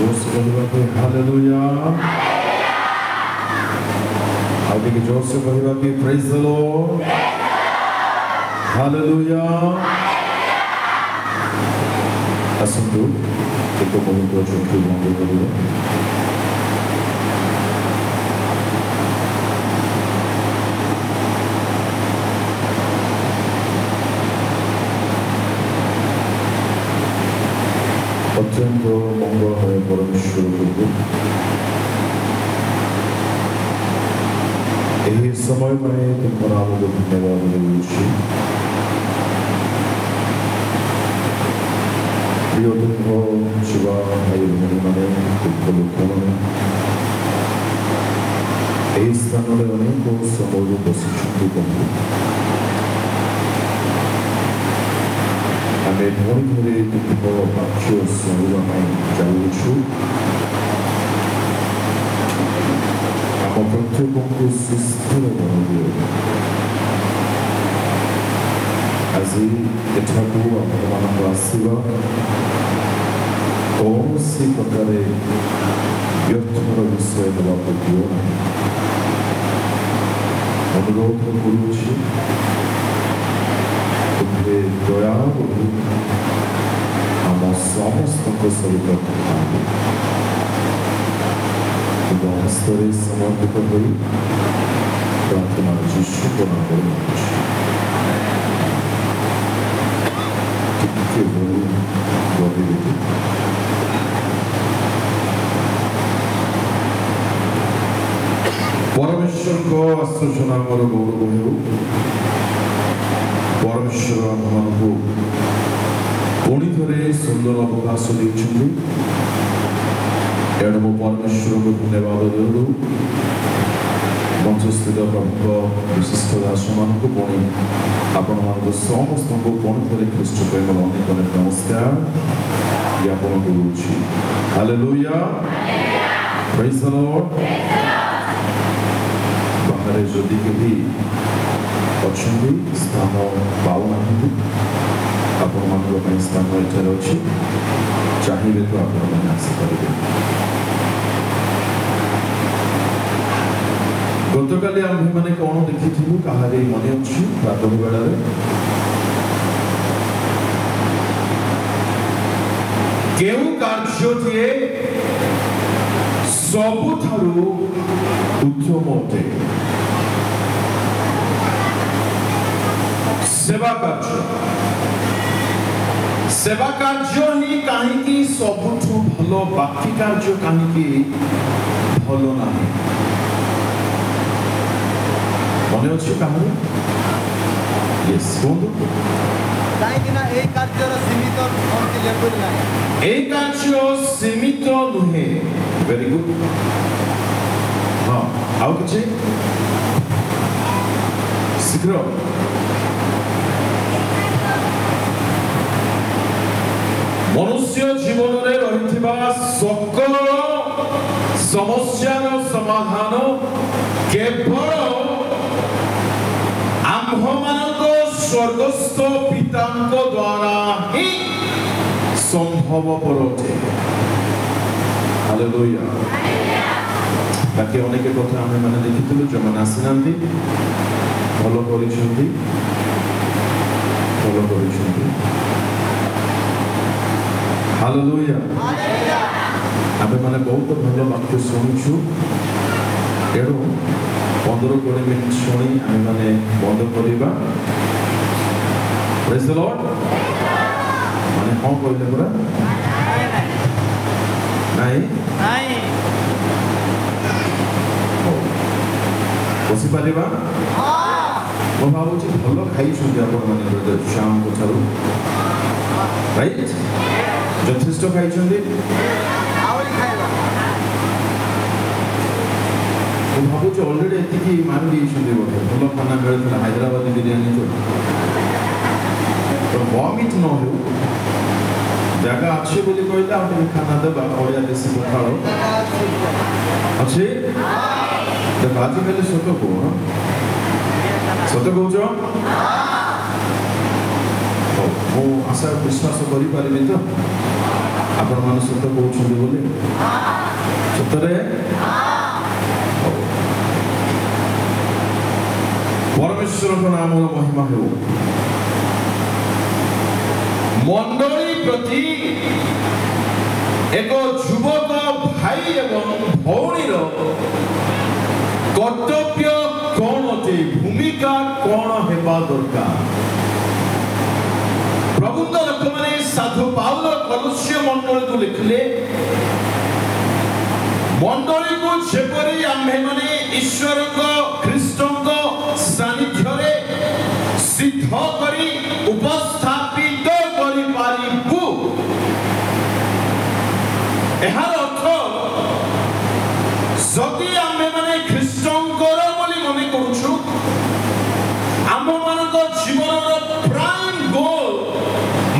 जोर से बोलिबा कि हालेलुया ଆଉ ଟିକେ जोर से बोलिबा कि प्रेज द लॉर्ड हालेलुया आसନ୍ତୁ ଏକ ମୁହୂର୍ତ୍ତ ଚକ୍ଷୁ ବନ୍ଦ କରିବା अत्यंत मंगलमय परमेश्वर प्रभु यही समय में तुम नाम को धन्यवाद देउछि प्रिय तुम शिवा भाई भौणी माने तुम लोक माने यही स्थान में अनेक समय बसिछन्ति प्रभु आमे पुणी थोड़े तुमको वाक्य सुनिबा ପାଇଁ ଯାଉଛୁ ଆମ ପ୍ରତ୍ୟେକଙ୍କୁ ସୁସ୍ଥିର କରିଦିଅ ଆଜି ଏଠାକୁ ଆପଣମାନଙ୍କୁ ଆସିବା କୌଣସି ପ୍ରକାରେ ବ୍ୟର୍ଥର ବିଷୟ ଦେବାକୁ ଦିଅ ନାହିଁ ଅନୁରୋଧ କରୁଛି तुमरे दया आम समस्त सहित हस्तर समर्पित हो प्रार्थना जीशु को नाम परमेश्वर को आश्चर्य नाम गौरव हो परमेश्वर आमको पुणी थे सुंदर अवकाश देते एणु मु परमेश्वर को धन्यवाद देऊ मंचस्थित प्रमुख विशिष्ट दास मान पुणी आपण मान समस्त को पुणी थे ख्रीष्ट प्रेम अनेक अनेक नमस्कार ज्ञापन करुच्ची हालेलुया प्रेज द लॉर्ड बाहर जदि कभी अच्छी स्थान पाऊना आपण मान स्थान एठार अच्छी चाहिए तो आपण मैंने आसीपारे गतकाली आम्भे मैंने कौन देखी कहार मन अच्छी प्रातः बेला केउ कार्य सबुठारु उत्तम अटे सेवा कार्य ही कहीं सबुठु भल बाकी कार्य कहीं भल ना मन अच्छे कहानी यस कहूँ कार्य सीमित नुहे वेरी गुड हाँ आउ कि शीघ्र मनुष्य जीवन में रही सकल समस्यार समाधान केवल आम्भ मानक स्वर्गस्थ पिता द्वारा ही संभवपर अटे हालेलुया बाकी अनेक कथा आम मैंने देखी जो मैंने आसी ना भल कर हालेलुया आमे माने बहुत भल वाक्य शुणुछु एणु 15-20 मिनिट शुणी आमे माने बंद करिबा प्रेज द लॉर्ड माने हां कहले पूरा नहीं बसी पारिबा हां मो भावुची भल खाई सुन आपण माने शाम को छाड़ू राइट यथेष्ट खाई भावुँ अलरेडी एति मानी बोधे भल खाना मिलता हैदराबाद बिरियानी तो वमिट न हो जगह अच्छे बोली कहले खाना देवा ओडिया देशी पखाड़ अच्छे देख आजिकल सत कह सत कौच मु आशा विश्वास करें तो आपण मान सत कहते बोले ସତରେ ପରମେଶ୍ୱରଙ୍କ ନାମର ମହିମା ହେଉ। ମଣ୍ଡଳୀ ପ୍ରତି ଏକ ଯୁବକ ଭାଇ ଏବଂ ଭଉଣୀର କର୍ତ୍ତବ୍ୟ କ'ଣ ଅଟେ, ଭୂମିକା କ'ଣ ହେବା ଦରକାର? ପ୍ରଭୁଙ୍କ ଲୋକମାନେ ସାଧୁ ପାଉଲ କଲୋସ୍ୟ ମଣ୍ଡଳୀକୁ ଲେଖିଲେ, ମଣ୍ଡଳୀକୁ ଯେପରି ଆମ୍ଭେମାନେ ଈଶ୍ୱରଙ୍କ ଖ୍ରୀଷ୍ଟଙ୍କ ସାନ୍ନିଧ୍ୟରେ ସିଦ୍ଧ କରି ଉପସ୍ଥାପିତ କରିପାରିବୁ। ଏହାର ଅର୍ଥ ଯଦି ଆମ୍ଭେମାନେ ଖ୍ରୀଷ୍ଟଙ୍କର ବୋଲି ମନେ କରୁଛୁ, ଆମମାନଙ୍କ ଜୀବନର ପ୍ରାଇମ୍ ଗୋଲ୍,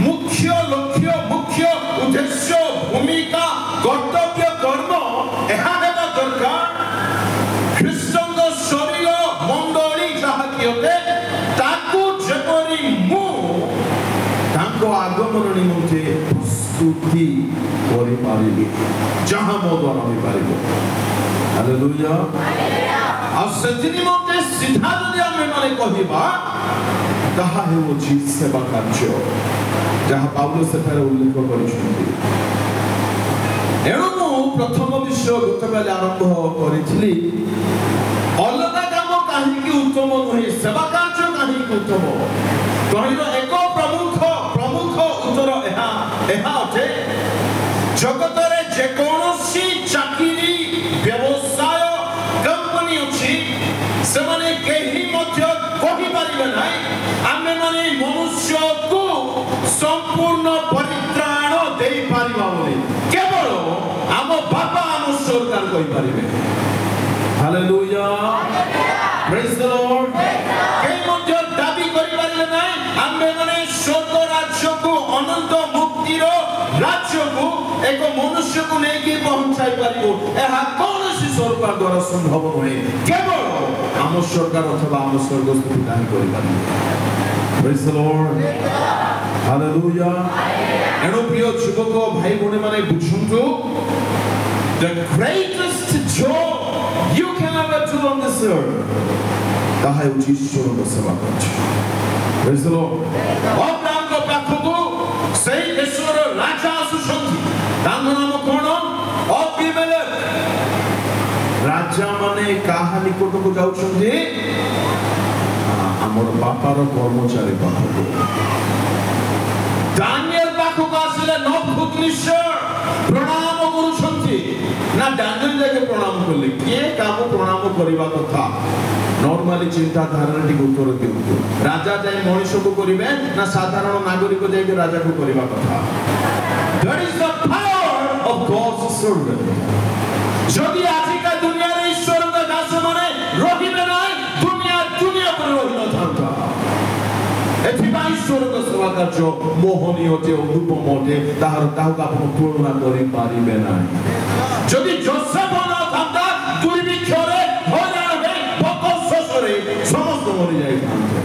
ମୁଖ୍ୟ ଲକ୍ଷ୍ୟ, ମୁଖ୍ୟ ଉଦ୍ଦେଶ୍ୟ, ଭୂମିକା, କର୍ତ୍ତବ୍ୟ, କର୍ମ ଏହା ହେବା ଦରକାର ଖ୍ରୀଷ୍ଟଙ୍କ ଶରୀର ମଣ୍ଡଳୀ ଯାହାକି ଅଟେ ତାକୁ ଯେପରି ମୁଁ ତାଙ୍କ ଆଗମନ ନିମନ୍ତେ ପ୍ରସ୍ତୁତି କରିପାରିବି, ଯାହା ମୋ ଦ୍ୱାରା ହୋଇପାରିବ। ହାଲେଲୁୟା। ଆଉ ସେଥି ନିମନ୍ତେ ସିଧା ଯଦି ଆମେମାନେ କହିବା ତାହା ହେଉଛି ସେବା କାର୍ଯ୍ୟ, ଯାହା ପାଉଲ ସେଠାରେ ଉଲ୍ଲେଖ କରିଛନ୍ତି। ଏଣୁ ମୁଁ ପ୍ରଥମ ବିଷୟ ଗତକାଲି ଆରମ୍ଭ କରିଥିଲି, ଅଲଗା କାମ କାହିଁକି ଉତ୍ତମ ନୁହେଁ, ସେବା କାର୍ଯ୍ୟ କାହିଁକି ଉତ୍ତମ? ତହିଁର ଏକ ପ୍ରମୁଖ ଉତ୍ତର ଏହା ଅଟେ, ଜଗତରେ ଯେକୌଣସି ଚାକିରି, ବ୍ୟବସାୟ, କମ୍ପାନୀ ଅଛି, ସେମାନେ କେହି ମଧ୍ୟ କହିପାରିବେ ନାହିଁ ଆମେମାନେ ମନୁଷ୍ୟକୁ ସମ୍ପୂର୍ଣ୍ଣ ପରିତ୍ରାଣ ଦେଇପାରିବା ବୋଲି। କେବଳ ଆମ ବାପା ଆମ ସରକାର କହିପାରିବେ। ହାଲେଲୁୟା, ପ୍ରେଜ୍ ଦ ଲର୍ଡ। କେହି ମଧ୍ୟ ଦାବି କରିପାରିବେ ନାହିଁ ଆମେମାନେ ସ୍ୱର୍ଗ ରାଜ୍ୟକୁ, ଅନନ୍ତ ମୁକ୍ତିର ରାଜ୍ୟକୁ ଏକ ମନୁଷ୍ୟକୁ ନେଇକି ପହଞ୍ଚାଇ ପାରିବୁ। ଏହା କୌଣସି ସରକାର ଦ୍ୱାରା ସମ୍ଭବ ନୁହେଁ, କେବଳ ଆମ ସରକାର ଅଥବା ଆମ ସ୍ୱର୍ଗସ୍ଥ ପିତା ହିଁ କରିପାରିବେ। ପ୍ରେଜ୍ ଦ ଲର୍ଡ, ହାଲେଲୁୟା। ଏଣୁ ପ୍ରିୟ ଯୁବକ ଭାଇ ଭଉଣୀମାନେ ବୁଝନ୍ତୁ, the greatest job you can ever do on this earth, ତାହା ହେଉଛି ଈଶ୍ୱରଙ୍କ ସେବା କାର୍ଯ୍ୟ। ପ୍ରେଜ୍ ଦ ଲର୍ଡ। ଅବ୍ରାହ୍ମଙ୍କ ପାଖକୁ ସେହି ଦେଶର ରାଜା ଆସୁଛନ୍ତି, ତାଙ୍କ ନାମ କ'ଣ? ଅବିମେଲେକ। ରାଜା ମାନେ କାହା ନିକଟକୁ ଯାଉଛନ୍ତି? ଆମର ବାପାର କର୍ମଚାରୀ ପାଖକୁ। ଦାନିଏଲ ପାଖକୁ ଆସିଲେ ନବୁକଦ୍ନେସର ପ୍ରଣାମ କରୁଛନ୍ତି ନା ଦାନିଏଲ ଯାକେ ପ୍ରଣାମ କଲେ? କିଏ କାମ ପ୍ରଣାମ କରିବା କଥା? ନର୍ମାଲି ଚିନ୍ତାଧାରାରେ ଟିକେ ଉତ୍ତର ଦିଅନ୍ତୁ। ରାଜା ଯାଇ ମଣିଷକୁ କରିବେ ନା ସାଧାରଣ ନାଗରିକ ଯାଇକି ରାଜାକୁ କରିବା କଥା? That is the power of God's servant. ଯଦି ଆଜିକା ଦୁନିଆରେ ଈଶ୍ୱରଙ୍କ ଦାସମାନେ ରହିବେ ନାହିଁ, ଦୁନିଆ ଉପରେ ରହିନଥାନ୍ତା। ଏଥିପାଇଁ ଈଶ୍ୱରଙ୍କ ସେବା କାର୍ଯ୍ୟ ମୋହନୀୟ ଅଟେ, ଅନୁପମ ଅଟେ, ତାହାକୁ ଆପଣ ତୁଳନା କରିପାରିବେ ନାହିଁ। ଯଦି ଯୋସେଫ ନଥାନ୍ତା, ଦୁର୍ଭିକ୍ଷରେ, ହଇରାଣରେ, ଭୋକ ଶୋଷରେ ସମସ୍ତେ ମରିଯାଇଥାନ୍ତେ।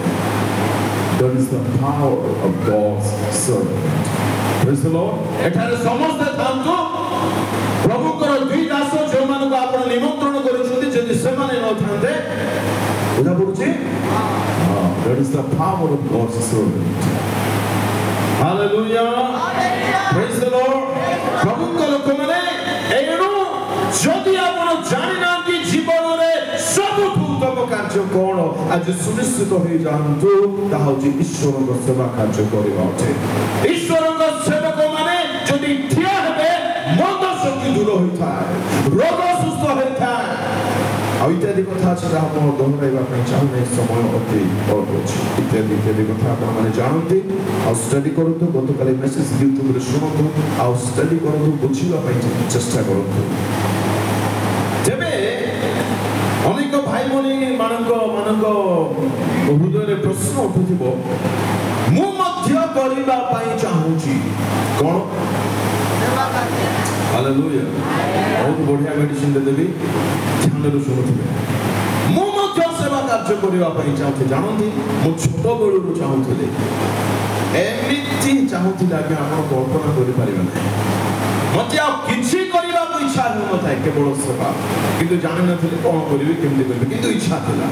That is the power of God's servant. Praise the Lord. ଏଠାରେ ସମସ୍ତେ ଥାନ୍ତୁ, ପ୍ରଭୁଙ୍କର ଦୁଇ ଦାସ ଯେଉଁମାନଙ୍କୁ ଆପଣ ନିମନ୍ତ୍ରଣ କରୁଛନ୍ତି, ଯଦି ସେମାନେ ନଥାନ୍ତେ, ବୁଝା ପଡୁଛି? That is the power of God's servant. Hallelujah. Praise the Lord. ପ୍ରଭୁଙ୍କ ଲୋକମାନେ, ଏଣୁ ଯଦି ଆପଣ ଜାଣିନାହାନ୍ତି ଜୀବନରେ ସବୁଠୁ ଉତ୍ତମ କାର୍ଯ୍ୟ କ'ଣ, ଆଜି ସୁନିଶ୍ଚିତ ହେଇଯାଆନ୍ତୁ, ତାହା ହେଉଛି ଈଶ୍ୱରଙ୍କ ସେବା କାର୍ଯ୍ୟ କରିବା ଅଟେ। ଈଶ୍ୱରଙ୍କ ସେବକମାନେ ଯଦି ଠିଆ ହେବେ, ମନ୍ଦ ଶକ୍ତି ଦୂର ହୋଇଥାଏ, ରୋଗ ସୁସ୍ଥ ହୋଇଥାଏ। ଆଉ ଇତ୍ୟାଦି କଥା ଅଛି ଯାହା ଆପଣ ଦୋହରାଇବା ପାଇଁ ଚାହୁଁନି, ସମୟ ଅତି ଅଳ୍ପ ଅଛି। ଇତ୍ୟାଦି କଥା ଆପଣମାନେ ଜାଣନ୍ତି ଆଉ ଷ୍ଟଡି କରନ୍ତୁ। ଗତକାଲି ମେସେଜ ୟୁଟ୍ୟୁବରେ ଶୁଣନ୍ତୁ ଆଉ ଷ୍ଟଡି କରନ୍ତୁ, ବୁଝିବା ପାଇଁ ଚେଷ୍ଟା କରନ୍ତୁ। ତେବେ ଅନେକ ଭାଇ ଭଉଣୀ ମାନଙ୍କ ହୃଦୟରେ ପ୍ରଶ୍ନ ଉଠୁଥିବ, ମୁଁ ମଧ୍ୟ କରିବା ପାଇଁ ଚାହୁଁଛି କ'ଣ? ହାଲେଲୁୟା। ବହୁତ ବଢିଆ ମେଡିସିନ ଦେବି, ଧ୍ୟାନରେ ଶୁଣୁଥିବେ। ମୁଁ ମଧ୍ୟ ସେବା କାର୍ଯ୍ୟ କରିବା ପାଇଁ ଚାହୁଁଥିଲି। ଜାଣନ୍ତି, ମୁଁ ଛୋଟ ବେଳରୁ ଚାହୁଁଥିଲି, ଏମିତି ଚାହୁଁଥିଲି ଆଜ୍ଞା, ଆପଣ କଳ୍ପନା କରିପାରିବେ ନାହିଁ। ମତେ ଆଉ କିଛି କରିବାକୁ ଇଚ୍ଛା ହେଉନଥାଏ, केवल सेवा किंतु जानि नथिले कोन करिवे केमति करिवे किंतु इच्छा थिला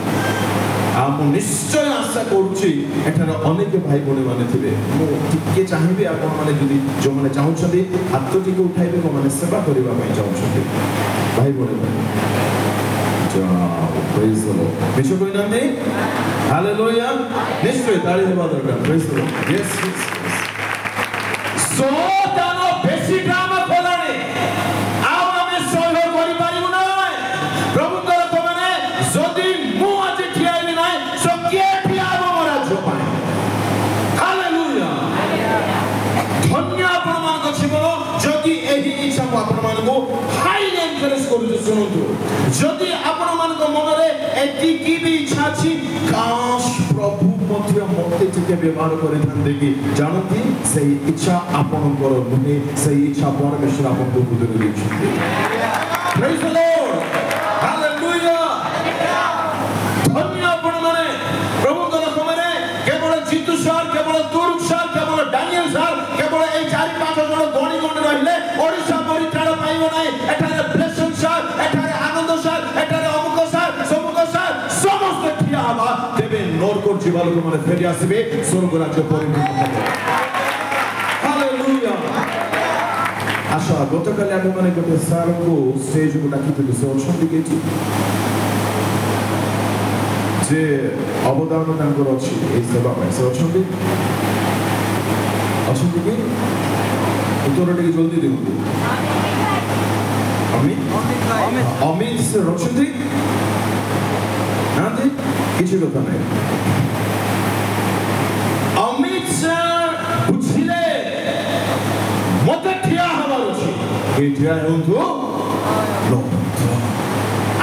आम निश्चय आशा करूची एठार अनेक भाई भौणी माने थिबे मो टिके चाहिबे आपण माने जदी जो माने चाहुछथि हाथ टिके उठाइबे को माने सेवा करिवा पई चाहुछथि भाई भौणी प्रेज द लॉर्ड विश्व कोई नाम नहीं हालेलुया निश्चय ताली हेबा दरकार praise the Lord yes so दानो बेसी ड्रामा खोलाने आउ आमे सहयोग करि पारिबु ना प्रभु कर तो माने जदी मु आज ठियाइबे ना सो के ठियाबो मोरा जोपाय हालेलुया धन्य आपण मान जीवन जदी एही इच्छा को आपण मान को हाईली एनकरेज करू सुनतु जदी आपण मान को मन रे एती की भी इच्छा छी काश प्रभु मध्य मते टिके व्यवहार करे थांदे कि जानती सही इच्छा आपण कर नुहे सही इच्छा परमेश्वर आपण को बुद्धि देछि प्रेज द लॉर्ड हालेलुया धन्य आपण माने प्रभु कर समरे केवल जीतू सर केवल तुरुक सर केवल डानियल सर केवल ए 4-5 जण गणी गणी रहिले ओडिसा परित्राण पाइबो नै एठारे ब्लेसिंग सर एठारे आनंद सर एठारे अमुक सर समुक सर समस्त ठिया हवा देबे नरकोर जीवाल को माने फेरि आसीबे स्वर्ग राज्य परिपूर्ण होबे हालेलुया आशा गतकाल आमे माने गोटे सर को स्टेज को डाकिथिलु से अछंती केछि जे अवदान तांकर अछि ए सेवा पय से अछंती कि उत्तर टिके जल्दी दियंतु अमित से रक्षित नांदे किछि कथा नै अमित से बुझिले मते ठिया हबार अछि ए ठिया होंतु लो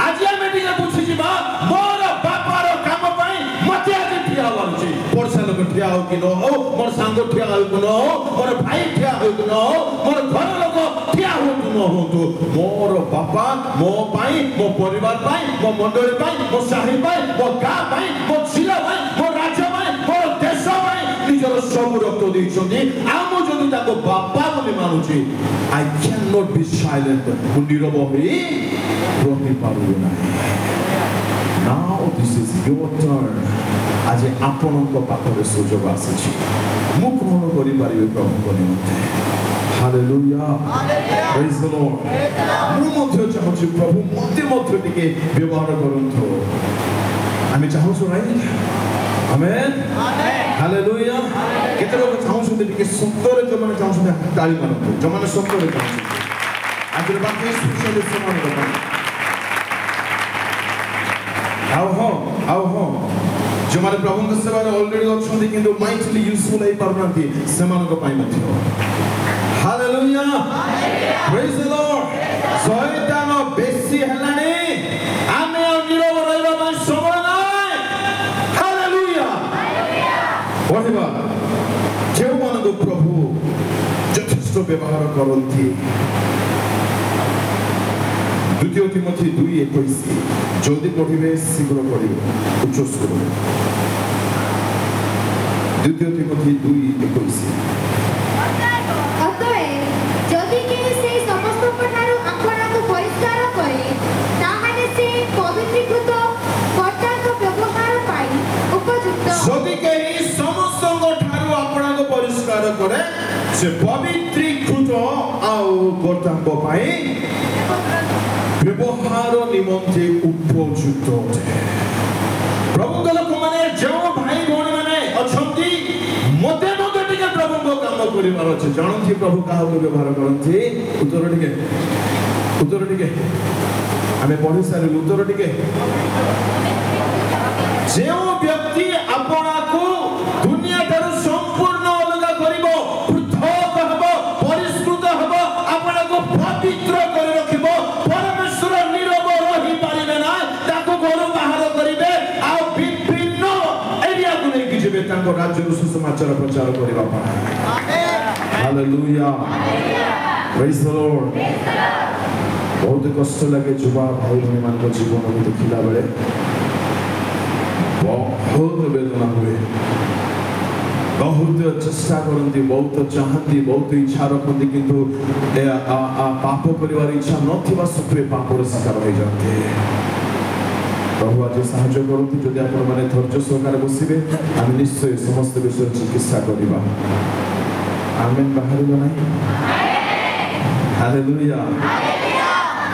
आज हम टिके बुझि जिबा मोर बापार काम पई मते आज ठिया हबार अछि परसा लोक ठिया हो कि न हो मोर संग ठिया हो कि न हो मोर भाई ठिया हो कि न हो मोर घर लोक ठिया हो कि न हो तो मोर बापा मो पाई मो परिवार पाई मो मंडली पाई मो साही पाई मो गा पाई मो जिला पाई मो राज्य पाई मो देश पाई निजर सब रक्त दैछन्ती आमो जदि ताको बापा बोली मानुछि I can not be silent नीरव होई रहि पारबो ना now this is your turn आज आपनक पाखरे सुजोग आछि मु कोन करि पारिबे प्रभु कोन हालेलुया प्रेज द लॉर्ड मु मध्य चाहूछि प्रभु मध्य टिके व्यवहार करंतो आमी चाहूछु राइट आमेन हालेलुया केते लोक चाहूछु टिके सत्तरे जो माने चाहूछु ताली मारंतो जो माने सत्तरे चाहूछु आज बाकी स्पेशल समान करता आओ हो जो माने प्रभु के सेवा रे ऑलरेडी अछंती किंतु माइटली यूजफुल है परनांती समान को पाई मथि हालेलुया प्रेज द लॉर्ड शैतान बेसी हलाने आमे निरव रहबा पई समय नै हालेलुया ओहिबा जेउ मन को प्रभु यथेष्ट व्यवहार करंती द्वितीय तिमोथी 2:21 जल्दी पढ़िबे शीघ्र पढ़िबे उच्च स्वर द्वितीय तिमोथी 2:21 जदि केहि से समस्त प्रकार आपना को परिष्कार करे ताहाने से पवित्रीकृत कर्ताक व्यवहार पाई उपयुक्त जदि केहि समस्त ठारू आपना को परिष्कार करे से पवित्रीकृत आउ कर्ताक पाई व्यवहार निमंते उपयुक्त प्रभु लोक माने जो भाई भौणी माने अछंती मते टिके प्रभु को काम करिवार अछि जानथि प्रभु काहा को व्यवहार करथि उत्तर टिके हमें पढि सारे उत्तर टिके जो व्यक्ति अपना को दुनिया तर संपूर्ण अलग करिवो पृथक हबो परिष्कृत हबो अपना को पवित्र करि रखिबो परमेश्वर नीरव रहि पारिबे ना ताको घर बाहर करिवे आ विभिन्न एरिया को नै किछबे ताको राज्य सुसमाचार प्रचार करिबा पाए amen hallelujah praise the Lord बहुत कष्ट लगे जुवा भाई भौणी मान को जीवन को देखिला बेले बहुत वेदना हुए बहुत चेष्टा करती बहुत चाहती बहुत इच्छा रखती किंतु पाप करिवार इच्छा नथिबा सत्वे पापर शिकार हो जाते प्रभु आज साहाय्य करती जदि आपण माने धैर्य सहकार बसिबे आम निश्चय समस्त विषय चिकित्सा करबा आमेन बाहरिबो नाही हालेलुया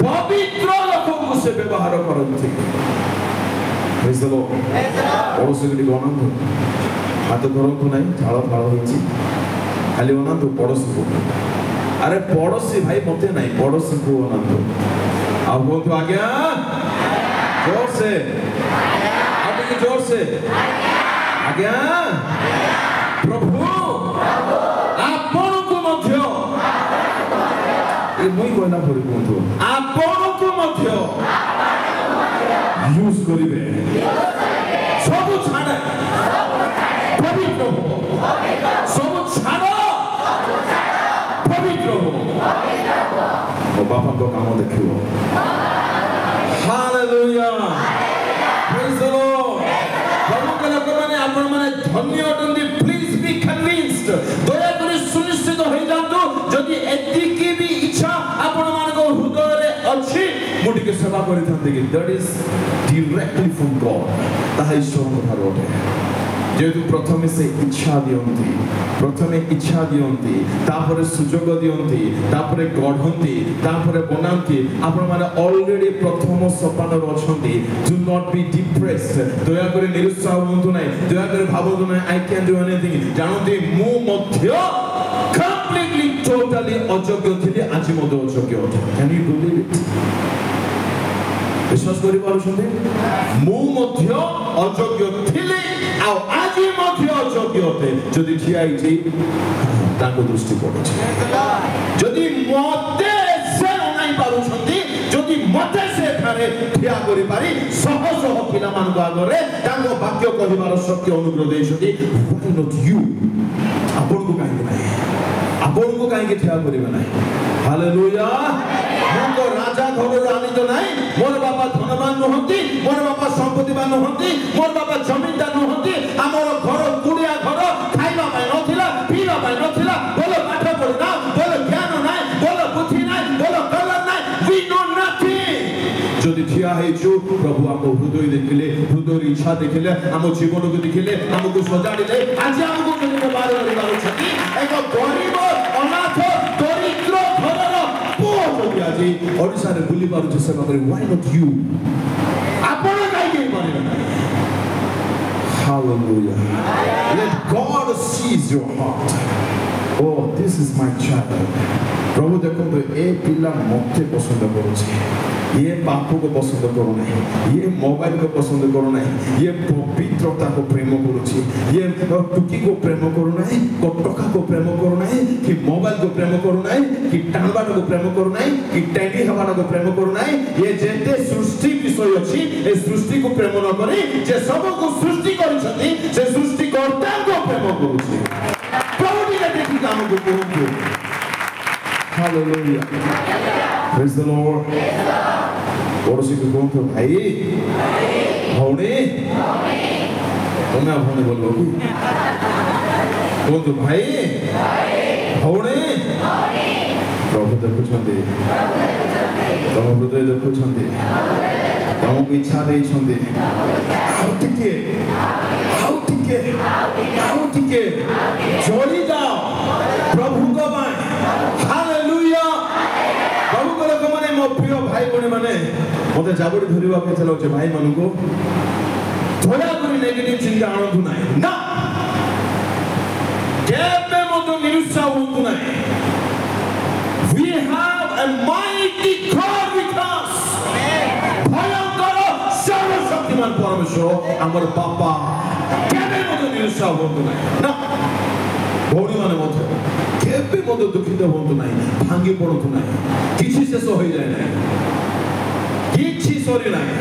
पवित्र लोकको से व्यवहार करती प्रेज द लॉर्ड पड़ोसी गणंतु हाथ धरतु ना झाड़ फाड़ हो खाली अनातु पड़ोसी को अरे पड़ोसी भाई मत ना पड़ोसी को अनातु आप कहतु आज्ञा जोर से जोर से आज्ञा प्रभु आपण को मध्य ये मुई कहना पड़ी कहतु आपण को मध्य यूज करिवे सब छाड़े पवित्र हो सब छाड़ो पवित्र हो ओ बापा को काम देखियो हालेलुया प्रेज द लॉर्ड प्रभु के लोक माने आपण माने धन्य अटंदी प्लीज बी कन्विंस्ड दया करी सुनिश्चित हो जांतु जदि एतिकी भी इच्छा आपण मान को हृदय रे अछि मुडी के सेवा करि थांते कि that is directly from God ताहा ईश्वर ठार ओठे जेतु प्रथमे से इच्छा दियंती तापरे सुजोग दियंती तापरे गढ़ंती तापरे बनांती आपण माने ऑलरेडी प्रथम सोपान रछंती डू नॉट बी डिप्रेस्ड दया करे निरुत्साह होंतु नै दया करे भाबतु नै आई कैन डू एनीथिंग जानते मु मध्य कंप्लीटली टोटली अयोग्य थिले आज मद अयोग्य होते कैन यू बिलीव इट विश्वास करि पारुछन्ते मु मध्य अयोग्य थिले आ आज मध्य अयोग्य होते जदि ठियाइछि ताको दृष्टि पड़छ जदि मते से नै पारुछन्ती जदि मते से थारे ठिया करि पारि सहज पिला मान आगरे ताको वाक्य कहिबार शक्ति अनुग्रह देछति व्हाई नॉट यू आपण को काहे ठिया करिबे नै हालेलुया मुको राजा घर रानी तो नहीं मोर बापा धनवान नहंती मोर बापा संपत्तिवान नहंती मोर बापा जमीनदार नहंती हमर घर गुड़िया घर खाइबा पाइ नथिला पीबा पाइ नथिला बोलो पाठ पढि ना बोलो ज्ञान नाही बोलो बुद्धि नाही बोलो कलर नाही वी नो नथिंग जदि ठिया हेछु प्रभु हमको हृदय देखिले हृदय इच्छा देखिले हम जीवन को देखिले हमको सजाडिले आज हमको केने बारे बारे छथि एक गरीब अनाथ दरिद्र घरर आज ओडिसा रे बुली पारु जे सेवा करे व्हाई नॉट यू आपण काई के माने hallelujah let God sees your heart oh this is my child प्रभु देखो तो ए पिला मते पसंद करूची ये पाप को पसंद करू नहीं ये मोबाइल को पसंद करू नहीं ये पवित्रता को प्रेम करूची ये टुकी को प्रेम करू नहीं कोटका को प्रेम करू नहीं कि मोबाइल को प्रेम करू नहीं कि टाणबाट को प्रेम करू नहीं कि टेंगी हवाना को प्रेम करू नहीं ये जेते सृष्टि विषय अछि ए सृष्टि को प्रेम न करी जे सब को सृष्टि करिसथि से सृष्टि कर्ता को प्रेम करूची प्रभु ने देखि काम को कहू हालेलुया प्रेज द लॉर्ड पड़ोसी को कहते भाई भौणी तुम्हें भौणी बोलो कि कहते भाई भौणी प्रभु देखुछन्ते तुम हृदय देखुछन्ते तुमको इच्छा देइछन्ते आउ टिके जोड़ी जाओ प्रभु को बाय हालेलुया प्रभु को लोक माने मो प्रिय भाई बने माने मते जाबड़ी धरिबा के चलो जे भाई मानको थोड़ा कोई नेगेटिव चिंता आनंद नाही ना केबे मतो निरुत्साह होंतु नाही we have a mighty God with us भयंकर सर्वशक्तिमान परमेश्वर हमर पापा केबे मतो निरुत्साह होंतु नाही ना भौणी माने मते केबे मतो दुखित होंतु नाही भांगी पड़तु नाही किछि शेष होई जाय नाही किछि सरी नाही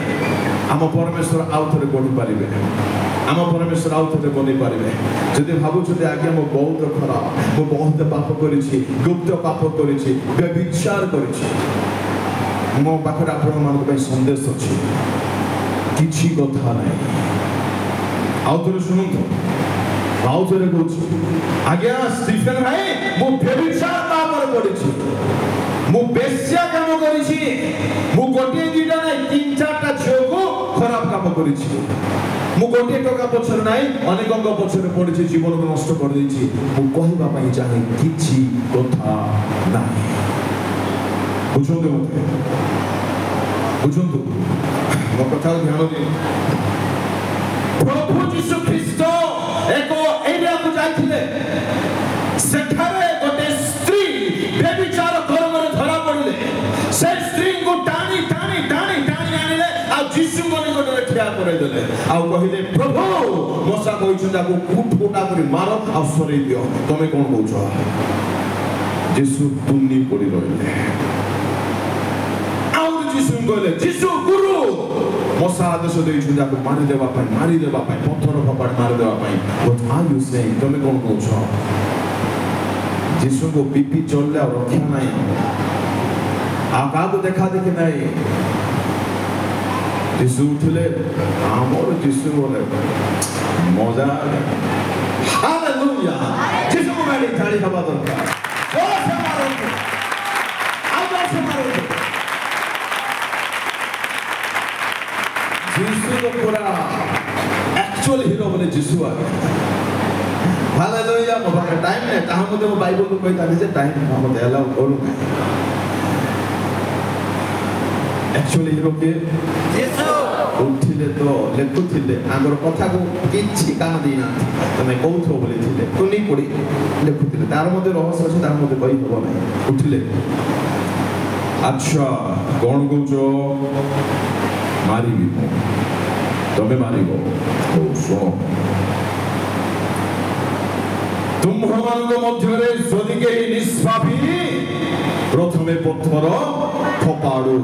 आम परमेश्वर आउ थरे बढ़ी पारिबे आम परमेश्वर आउ थरे बनी पारिबे जदि भाबुछते आगे मो बहुत खराब मो बहुत पाप करिछि गुप्त पाप करिछि व्यभिचार करिछि मो पाखरे आपण मान को संदेश अछि किछि कथा नाही आउ थरे सुनंतु ଆଉ ଥରେ କହୁଛି ଆଜ୍ଞା ଷ୍ଟିଫେନ୍ ଭାଇ ମୁଁ ବ୍ୟଭିଚାର ପାପରେ ପଡ଼ିଛି, ମୁଁ ବେଶ୍ୟା କାମ କରିଛି, ମୁଁ ଗୋଟିଏ ଦିଟା ନାହିଁ 3-4ଟା ଝିଅକୁ ଖରାପ କାମ କରିଛି, ମୁଁ ଗୋଟିଏ ଟଙ୍କା ପଛରେ ନାହିଁ ଅନେକଙ୍କ ପଛରେ ପଡ଼ିଛି, ଜୀବନକୁ ନଷ୍ଟ କରିଦେଇଛି। ମୁଁ କହିବା ପାଇଁ ଚାହେଁ କିଛି କଥା ନାହିଁ। ବୁଝନ୍ତୁ ମତେ, ବୁଝନ୍ତୁ ମୋ କଥାକୁ ଧ୍ୟାନ ଦିଅନ୍ତୁ। ପ୍ରଭୁ ଯୀଶୁ ଖ୍ରୀଷ୍ଟ ଏକ ଏରିଆକୁ ଯାଇଥିଲେ, ସେଠାରେ ଗୋଟେ ସ୍ତ୍ରୀ ବ୍ୟଭିଚାର କର୍ମରେ ଧରା ପଡ଼ିଲେ। ସେ ସ୍ତ୍ରୀଙ୍କୁ ଟାଣି ଟାଣି ଟାଣି ଟାଣି ଆଣିଲେ ଆଉ ଯୀଶୁଙ୍କ ନିକଟରେ ଠିଆ କରାଇଦେଲେ ଆଉ କହିଲେ ପ୍ରଭୁ ମଶା କହିଛନ୍ତି ତାକୁ କୁଟା କରି ମାର ଆଉ ସରେଇ ଦିଅ, ତମେ କଣ କହୁଛ? ଯୀଶୁ ତୁନି ପଡ଼ି ରହିଲେ। ଆଉ ଯୀଶୁ କହିଲେ ଯୀଶୁ ଗୁରୁ ମଶା ଆଦେଶ ଦେଇଛନ୍ତି ତାକୁ ମାରିଦେବା ପାଇଁ ପଥର ଫୋପାଡ଼ି ମାରିଦେବା ପାଇଁ। What are you saying? ତମେ କଣ କହୁଛ? ଯୀଶୁଙ୍କୁ ବିପି ଚଳିଲେ ଆଉ ରକ୍ଷା ନାହିଁ, ଆଉ କାହାକୁ ଦେଖା ଦେଖି ନାହିଁ। ଯୀଶୁ ଉଠିଲେ, ଆମର ଯୀଶୁ ବୋଲେ ମଜା। ହାଲେଲୁୟା, ଯୀଶୁଙ୍କୁ ମାରି ଥାଳି ହେବା ଦରକାର। ଯୀଶୁର ପୁରା ଆକ୍ଚୁଆଲ ହିରୋ ବୋଲେ ଯୀଶୁ ଆଜ୍ଞା। ହାଲେଲୁୟା। ମୋ ପାଖରେ ଟାଇମ୍ ନାହିଁ, ତାହା ମଧ୍ୟ ମୁଁ ବାଇବଲକୁ କହିଥାନ୍ତି ଯେ ଟାଇମ୍ ମୋତେ ଆଲାଉ କରୁନାହିଁ। ଆକ୍ଚୁଆଲି ହିରୋ କିଏ? ଯୀଶୁ। ଉଠିଲେ ତ ଲେଖୁଥିଲେ, ତାଙ୍କର କଥାକୁ କିଛି କାମ ଦେଇନାହାନ୍ତି, ତମେ କହୁଥିବ ବୋଲିଥିଲେ ତୁନି ପଡ଼ି ଲେଖୁଥିଲେ। ତାର ମଧ୍ୟ ରହସ୍ୟ ଅଛି, ତାର ମଧ୍ୟ କହି ହେବ ନାହିଁ। ଉଠିଲେ, ଆଚ୍ଛା କଣ କହୁଛ? ମାରିବି, ତମେ ମାରିବ? ହଉ ଶୁଣ, ତୁମ୍ଭମାନଙ୍କ ମଧ୍ୟରେ ଯଦି କେହି ନିଷ୍ପାପୀ ପ୍ରଥମେ ପଥର ଫୋପାଡୁ।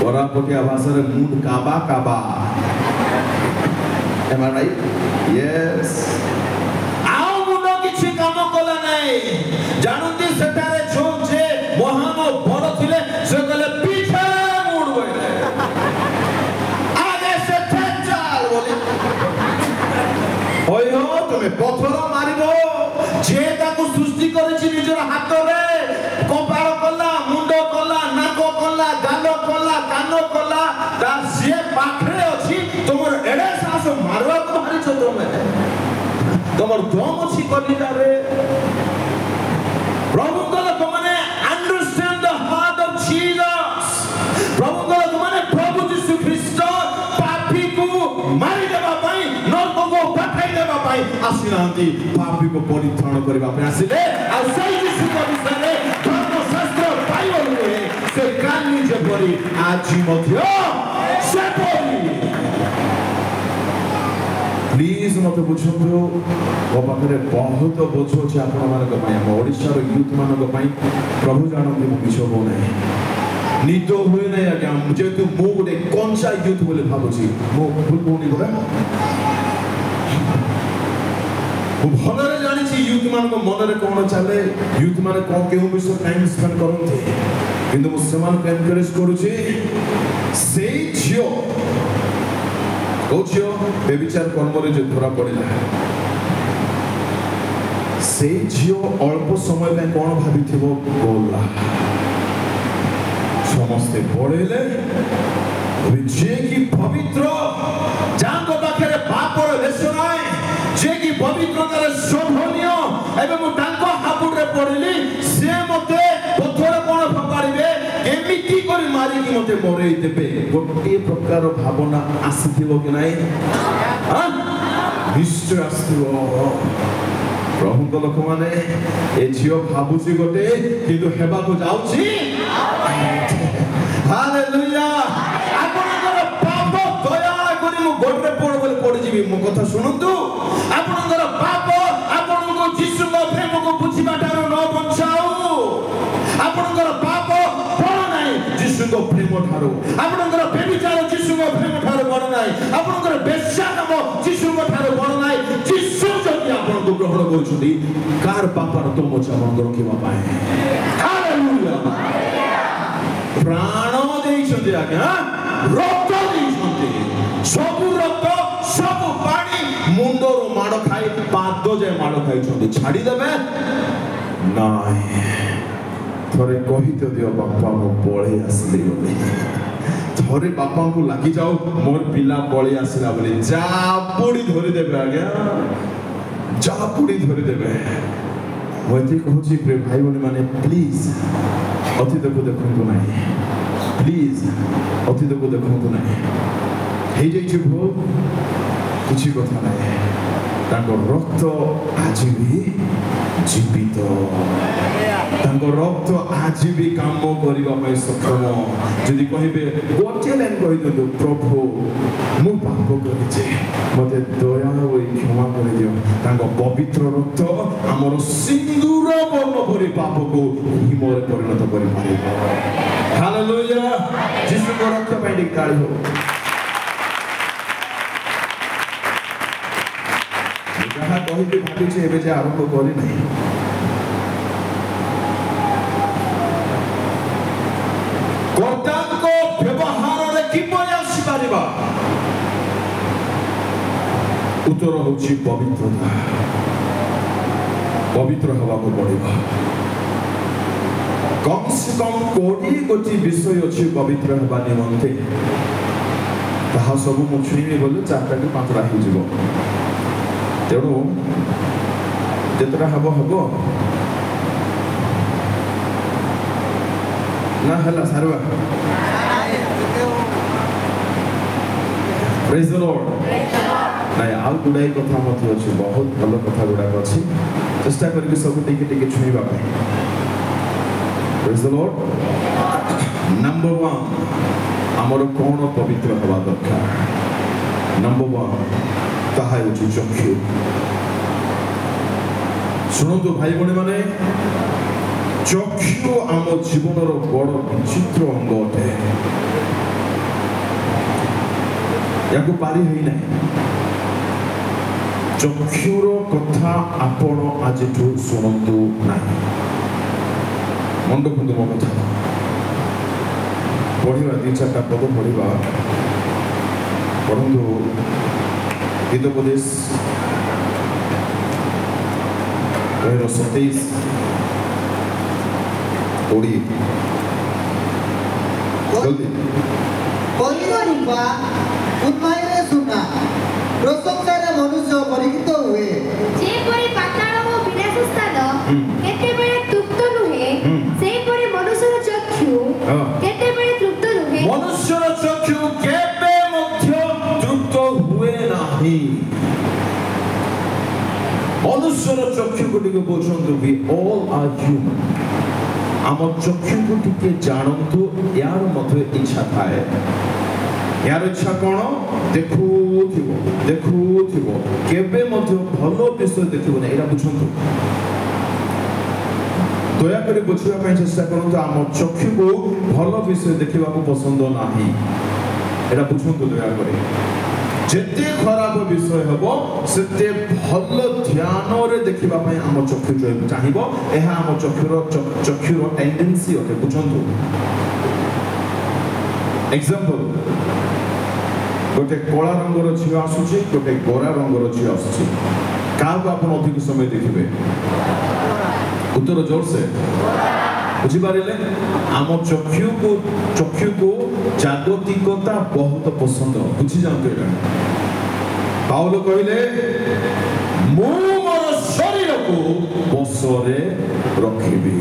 କୋରାପୁଟିଆ ଭାଷାରେ ମୁଣ୍ଡ କାବା କାବା। Am I right? Yes. ଆଉ ମୁଣ୍ଡ କିଛି କାମ କଲା ନାହିଁ। ଜାଣନ୍ତି ସେଠାରେ ଯୋଉ ଯେ ମହାନ ବଡ଼ ଥିଲେ ସେ କହିଲେ ପିଛା ମୁଣ୍ଡ ବୋଇଲେ ଆଗେ ସେଠେ ଚାଲ ବୋଲି। ଓହୋ ତମେ ପଥର ମାରିବ? ଯେ ତାକୁ ସୃଷ୍ଟି କରିଛି ନିଜର ହାତରେ, କପାଳ କଲା, ମୁଣ୍ଡ କଲା, ନାକ କଲା, ଗାଲ କଲା, କାନ କଲା, ତାର ସିଏ ପାଖରେ ଅଛି, ତମର ଏଡେ ସାହସ ମାରିବାକୁ ବାହାରିଛ ତମେ? ତମର ଦମ ଅଛି କଲିଜାରେ? ପ୍ରଭୁଙ୍କ ଲୋକମାନେ understand the heart of Jesus। ପ୍ରଭୁଙ୍କ ଲୋକମାନେ ପ୍ରଭୁ ଯୀଶୁ ଖ୍ରୀଷ୍ଟ ପାପୀକୁ ମାରିଦେବା ପାଇଁ, ନରକକୁ ପଠାଇ ଦେବା ପାଇଁ ଆସିନାହାନ୍ତି, ପାପୀକୁ ପରିତ୍ରାଣ କରିବା ପାଇଁ ଆସିଲେ। ଆଉ ସେଇ ଯୀଶୁଙ୍କ ବିଷୟରେ ଧର୍ମଶାସ୍ତ୍ର ବାଇବଲ କୁହେ, ସେ କାଲି ଯେପରି ଆଜି ମଧ୍ୟ ସେପରି। ପ୍ଲିଜ ମତେ ବୁଝନ୍ତୁ, ମୋ ପାଖରେ ବହୁତ ବୋଝ ଅଛି ଆପଣମାନଙ୍କ ପାଇଁ, ଆମ ଓଡ଼ିଶାର ୟୁଥ୍ ମାନଙ୍କ ପାଇଁ। ପ୍ରଭୁ ଜାଣନ୍ତି ମୁଁ ମିଛ କହୁନାହିଁ, ନିଦ ହୁଏ ନାହିଁ ଆଜ୍ଞା, ଯେହେତୁ ମୁଁ ଗୋଟେ କଞ୍ଚା ୟୁଥ୍ ବୋଲି ଭାବୁଛି। ମୁଁ ଭୁଲ କହୁନି ପରା? ମୁଁ ଭଲରେ ଜାଣିଛି ୟୁଥ୍ ମାନଙ୍କ ମନରେ କଣ ଚାଲେ, ୟୁଥ୍ ମାନେ କଣ କେଉଁ ବିଷୟ ଟାଇମ୍ ସ୍ପେଣ୍ଡ କରନ୍ତି, କିନ୍ତୁ ମୁଁ ସେମାନଙ୍କୁ ଏନକରେଜ କରୁଛି। ସେଇ ଝିଅ, କୋଉ ଝିଅ ବ୍ୟଭିଚାର କର୍ମରେ ଯେ ଧରା ପଡ଼ିଲା, ସେଇ ଝିଅ ଅଳ୍ପ ସମୟ ପାଇଁ କଣ ଭାବିଥିବ, ଗଲା ସମସ୍ତେ ପଳେଇଲେ। ଯିଏକି ପବିତ୍ର, ଯାଙ୍କ ପାଖରେ ପାପର ଲେଶ ନାହିଁ, ଯିଏକି ପବିତ୍ରତାରେ ଶୋଭନୀୟ, ଏବେ ମୁଁ ତାଙ୍କ ହାବୁଡ଼ରେ ପଡ଼ିଲି, ସେ ମତେ ପଥର କଣ ଫୋପାଡ଼ିବେ, ଏମିତି କରି ମାରିକି ମତେ ମରେଇ ଦେବେ, ଗୋଟିଏ ପ୍ରକାର ଭାବନା ଆସିଥିବ କି ନାହିଁ? ନିଶ୍ଚୟ ଆସିଥିବ। ପ୍ରଭୁଙ୍କ ଲୋକମାନେ, ଏ ଝିଅ ଭାବୁଛି ଗୋଟେ, କିନ୍ତୁ ହେବାକୁ ଯାଉଛି। ହାଲେଲୁୟା। ଆପଣଙ୍କର ପାପ ଦୟାକରି ମୁଁ ଗୋଡ଼ରେ ପଡ଼ ବୋଲି ପଡ଼ିଯିବି, ମୋ କଥା ଶୁଣନ୍ତୁ। ଆପଣଙ୍କର ପାପ ଆପଣଙ୍କୁ ଯୀଶୁଙ୍କ ପ୍ରେମକୁ ବୁଝିବା ଠାରୁ ନ ବଞ୍ଚାଉ। ଆପଣଙ୍କର ପାପ ବଡ଼ ନାହିଁ ଯୀଶୁଙ୍କ ପ୍ରେମ ଠାରୁ, ଆପଣଙ୍କର ବ୍ୟଭିଚାର ଯୀଶୁଙ୍କ ପ୍ରେମ ଠାରୁ ବଡ଼ ନାହିଁ, ଆପଣଙ୍କର ବେଶ୍ୟା କାମ ଯୀଶୁଙ୍କ ଠାରୁ ବଡ଼ ନାହିଁ। ଯୀଶୁ ଯଦି ଆପଣଙ୍କୁ ଗ୍ରହଣ କରୁଛନ୍ତି, କାହାର ପାପର ତମ ଅଛି ଆପଣଙ୍କୁ ରଖିବା ପାଇଁ? ହାଲେଲୁୟା। ପ୍ରାଣ ଦେଇଛନ୍ତି ଆଜ୍ଞା। ରକ୍ତ ଦେଇଛନ୍ତି। ସବୁ ରକ୍ତ ସବୁ ପାଣି ମୁଣ୍ଡରୁ ମାଡ଼ ଖାଇ ପାଦ ଯାଏ ମାଡ଼ ଖାଇଛନ୍ତି। ଛାଡ଼ିଦେବେ ନାଇଁ। ଥରେ କହିତେ ଦିଅ ବାପା ମୁଁ ପଳେଇ ଆସିଲି ବୋଲି। ଥରେ ବାପାଙ୍କୁ ଲାଗିଯାଉ ମୋର ପିଲା ପଳେଇ ଆସିଲା ବୋଲି ଜାବୁଡ଼ି ଧରିଦେବେ ଆଜ୍ଞା, ଜାବୁଡ଼ି ଧରିଦେବେ। ମୁଁ ଏତିକି କହୁଛି ପ୍ରିୟ ଭାଇ ଭଉଣୀ ମାନେ, ପ୍ଲିଜ ଅତୀତକୁ ଦେଖନ୍ତୁ ନାହିଁ, ପ୍ଲିଜ ଅତୀତକୁ ଦେଖନ୍ତୁ ନାହିଁ। ହେଇଯାଇଛି ଭୁଲ, କିଛି କଥା ନାହିଁ। ତାଙ୍କ ରକ୍ତ ଆଜି ବି ଜୀବିତ, ତାଙ୍କ ରକ୍ତ ଆଜି ବି କାମ କରିବା ପାଇଁ ସକ୍ଷମ। ଯଦି କହିବେ ଗୋଟିଏ ଲାଇନ୍ କହିଦିଅନ୍ତୁ, ପ୍ରଭୁ ମୁଁ ପାପ କରିଛି, ମୋତେ ଦୟା ହୋଇ କ୍ଷମା କରିଦିଅ। ତାଙ୍କ ପବିତ୍ର ରକ୍ତ ଆମର ସିନ୍ଦୁର ବର୍ଣ୍ଣ ଭଳି ପାପକୁ ହିମରେ ପରିଣତ କରିପାରିବ। ହାଲେଲୁୟା। ଯୀଶୁଙ୍କ ରକ୍ତ ପାଇଁ ଟିକେ ତାଳି ହଉ। ଯାହା କହିବି ଭାବିଛି ଏବେ ଯେ ଆରମ୍ଭ କରିନାହିଁ। କର୍ତ୍ତାଙ୍କ ବ୍ୟବହାରରେ କିପରି ଆସିପାରିବା? ଉତ୍ତର ହେଉଛି ପବିତ୍ରତା। ପବିତ୍ର ହେବାକୁ ପଡ଼ିବ। କମ୍ ସେ କମ୍ 20 ଗୋଟି ବିଷୟ ଅଛି ପବିତ୍ର ହେବା ନିମନ୍ତେ। ତାହା ସବୁ ମୁଁ ଛୁଇଁବି ବୋଲେ 4ଟା କି 5ଟା ହେଇଯିବ। ତେଣୁ ଯେତେଟା ହେବ ହେବ ନା ହେଲା ସାରବା। ପ୍ରେଜ୍ ଦ ଲର୍ଡ। ନାଇଁ ଆଉ ଗୁଡ଼ାଏ କଥା ମଧ୍ୟ ଅଛି, ବହୁତ ଭଲ କଥା ଗୁଡ଼ାକ ଅଛି। ଚେଷ୍ଟା କରିବି ସବୁ ଟିକେ ଟିକେ ଛୁଇଁବା ପାଇଁ। ପ୍ରେଜ୍ ଦ ଲର୍ଡ। ନମ୍ବର 1 ଆମର କ'ଣ ପବିତ୍ର ହେବା ଦରକାର? ନମ୍ବର 1 ତାହା ହେଉଛି ଚକ୍ଷୁ। ଶୁଣନ୍ତୁ ଭାଇ ଭଉଣୀ ମାନେ, ଚକ୍ଷୁ ଆମ ଜୀବନର ବଡ଼ ବିଚିତ୍ର ଅଙ୍ଗ ଅଟେ। ୟାକୁ ପାରି ହୋଇନାହିଁ। ଚକ୍ଷୁର କଥା ଆପଣ ଆଜିଠୁ ଶୁଣନ୍ତୁ ନାହିଁ। ମନ ରଖନ୍ତୁ ମୋ କଥା। ପଢ଼ିବା 2-4ଟା ପଦ ପଢ଼ିବା। ପଢ଼ନ୍ତୁ ହିତୋପଦେଶ 27 20 ଜଲ୍ଦି। ଉନ୍ମାୟରେ ସୁନା ପ୍ରଶଂସାରେ ମନୁଷ୍ୟ ପରିଚିତ ହୁଏ। ଯେପରି ପାତାଳ ଓ ବିନାଶ ସ୍ଥାନ କେତେବେଳେ ତୃପ୍ତ ନୁହେଁ, ସେହିପରି ମନୁଷ୍ୟର ଚକ୍ଷୁ କେତେବେଳେ ତୃପ୍ତ ନୁହେଁ। ମନୁଷ୍ୟର ଚକ୍ଷୁ କେବେ ମଧ୍ୟ ତୃପ୍ତ ହୁଏ ନାହିଁ। ମନୁଷ୍ୟର ଚକ୍ଷୁକୁ ଟିକେ ବୁଝନ୍ତୁ। We all are human। ଆମ ଚକ୍ଷୁକୁ ଟିକେ ଜାଣନ୍ତୁ। ୟାର ମଧ୍ୟ ଇଚ୍ଛା ଥାଏ। ୟାର ଇଚ୍ଛା କ'ଣ? ଦେଖୁଥିବ ଦେଖୁଥିବ, କେବେ ମଧ୍ୟ ଭଲ ବିଷୟ ଦେଖିବ ନା। ଏଇଟା ବୁଝନ୍ତୁ। ଦୟାକରି ବୁଝିବା ପାଇଁ ଚେଷ୍ଟା କରନ୍ତୁ। ଆମ ଚକ୍ଷୁକୁ ଭଲ ବିଷୟ ଦେଖିବାକୁ ପସନ୍ଦ ନାହିଁ। ଏଇଟା ବୁଝନ୍ତୁ ଦୟାକରି। ଯେତେ ଖରାପ ବିଷୟ ହେବ ସେତେ ଭଲ ଧ୍ୟାନରେ ଦେଖିବା ପାଇଁ ଆମ ଚକ୍ଷୁ ଚାହିଁବ। ଏହା ଆମ ଚକ୍ଷୁର ଟେଣ୍ଡେନ୍ସି ଅଟେ। ବୁଝନ୍ତୁ। ଏକ୍ସାମ୍ପଲ, ଗୋଟେ କଳା ରଙ୍ଗର ଝିଅ ଆସୁଛି, ଗୋଟେ ଗୋରା ରଙ୍ଗର ଝିଅ ଆସୁଛି। କାହାକୁ ଆପଣ ଅଧିକ ସମୟ ଦେଖିବେ? ଉତ୍ତର ଜୋରସେ ବୁଝିପାରିଲେ? ଆମ ଚକ୍ଷୁକୁ ଜାଗତିକତା ବହୁତ ପସନ୍ଦ। ବୁଝିଯାଆନ୍ତୁ ଏଇଟା। ପାଉଲ କହିଲେ, ମୁଁ ମୋର ଶରୀରକୁ ବଶରେ ରଖିବି।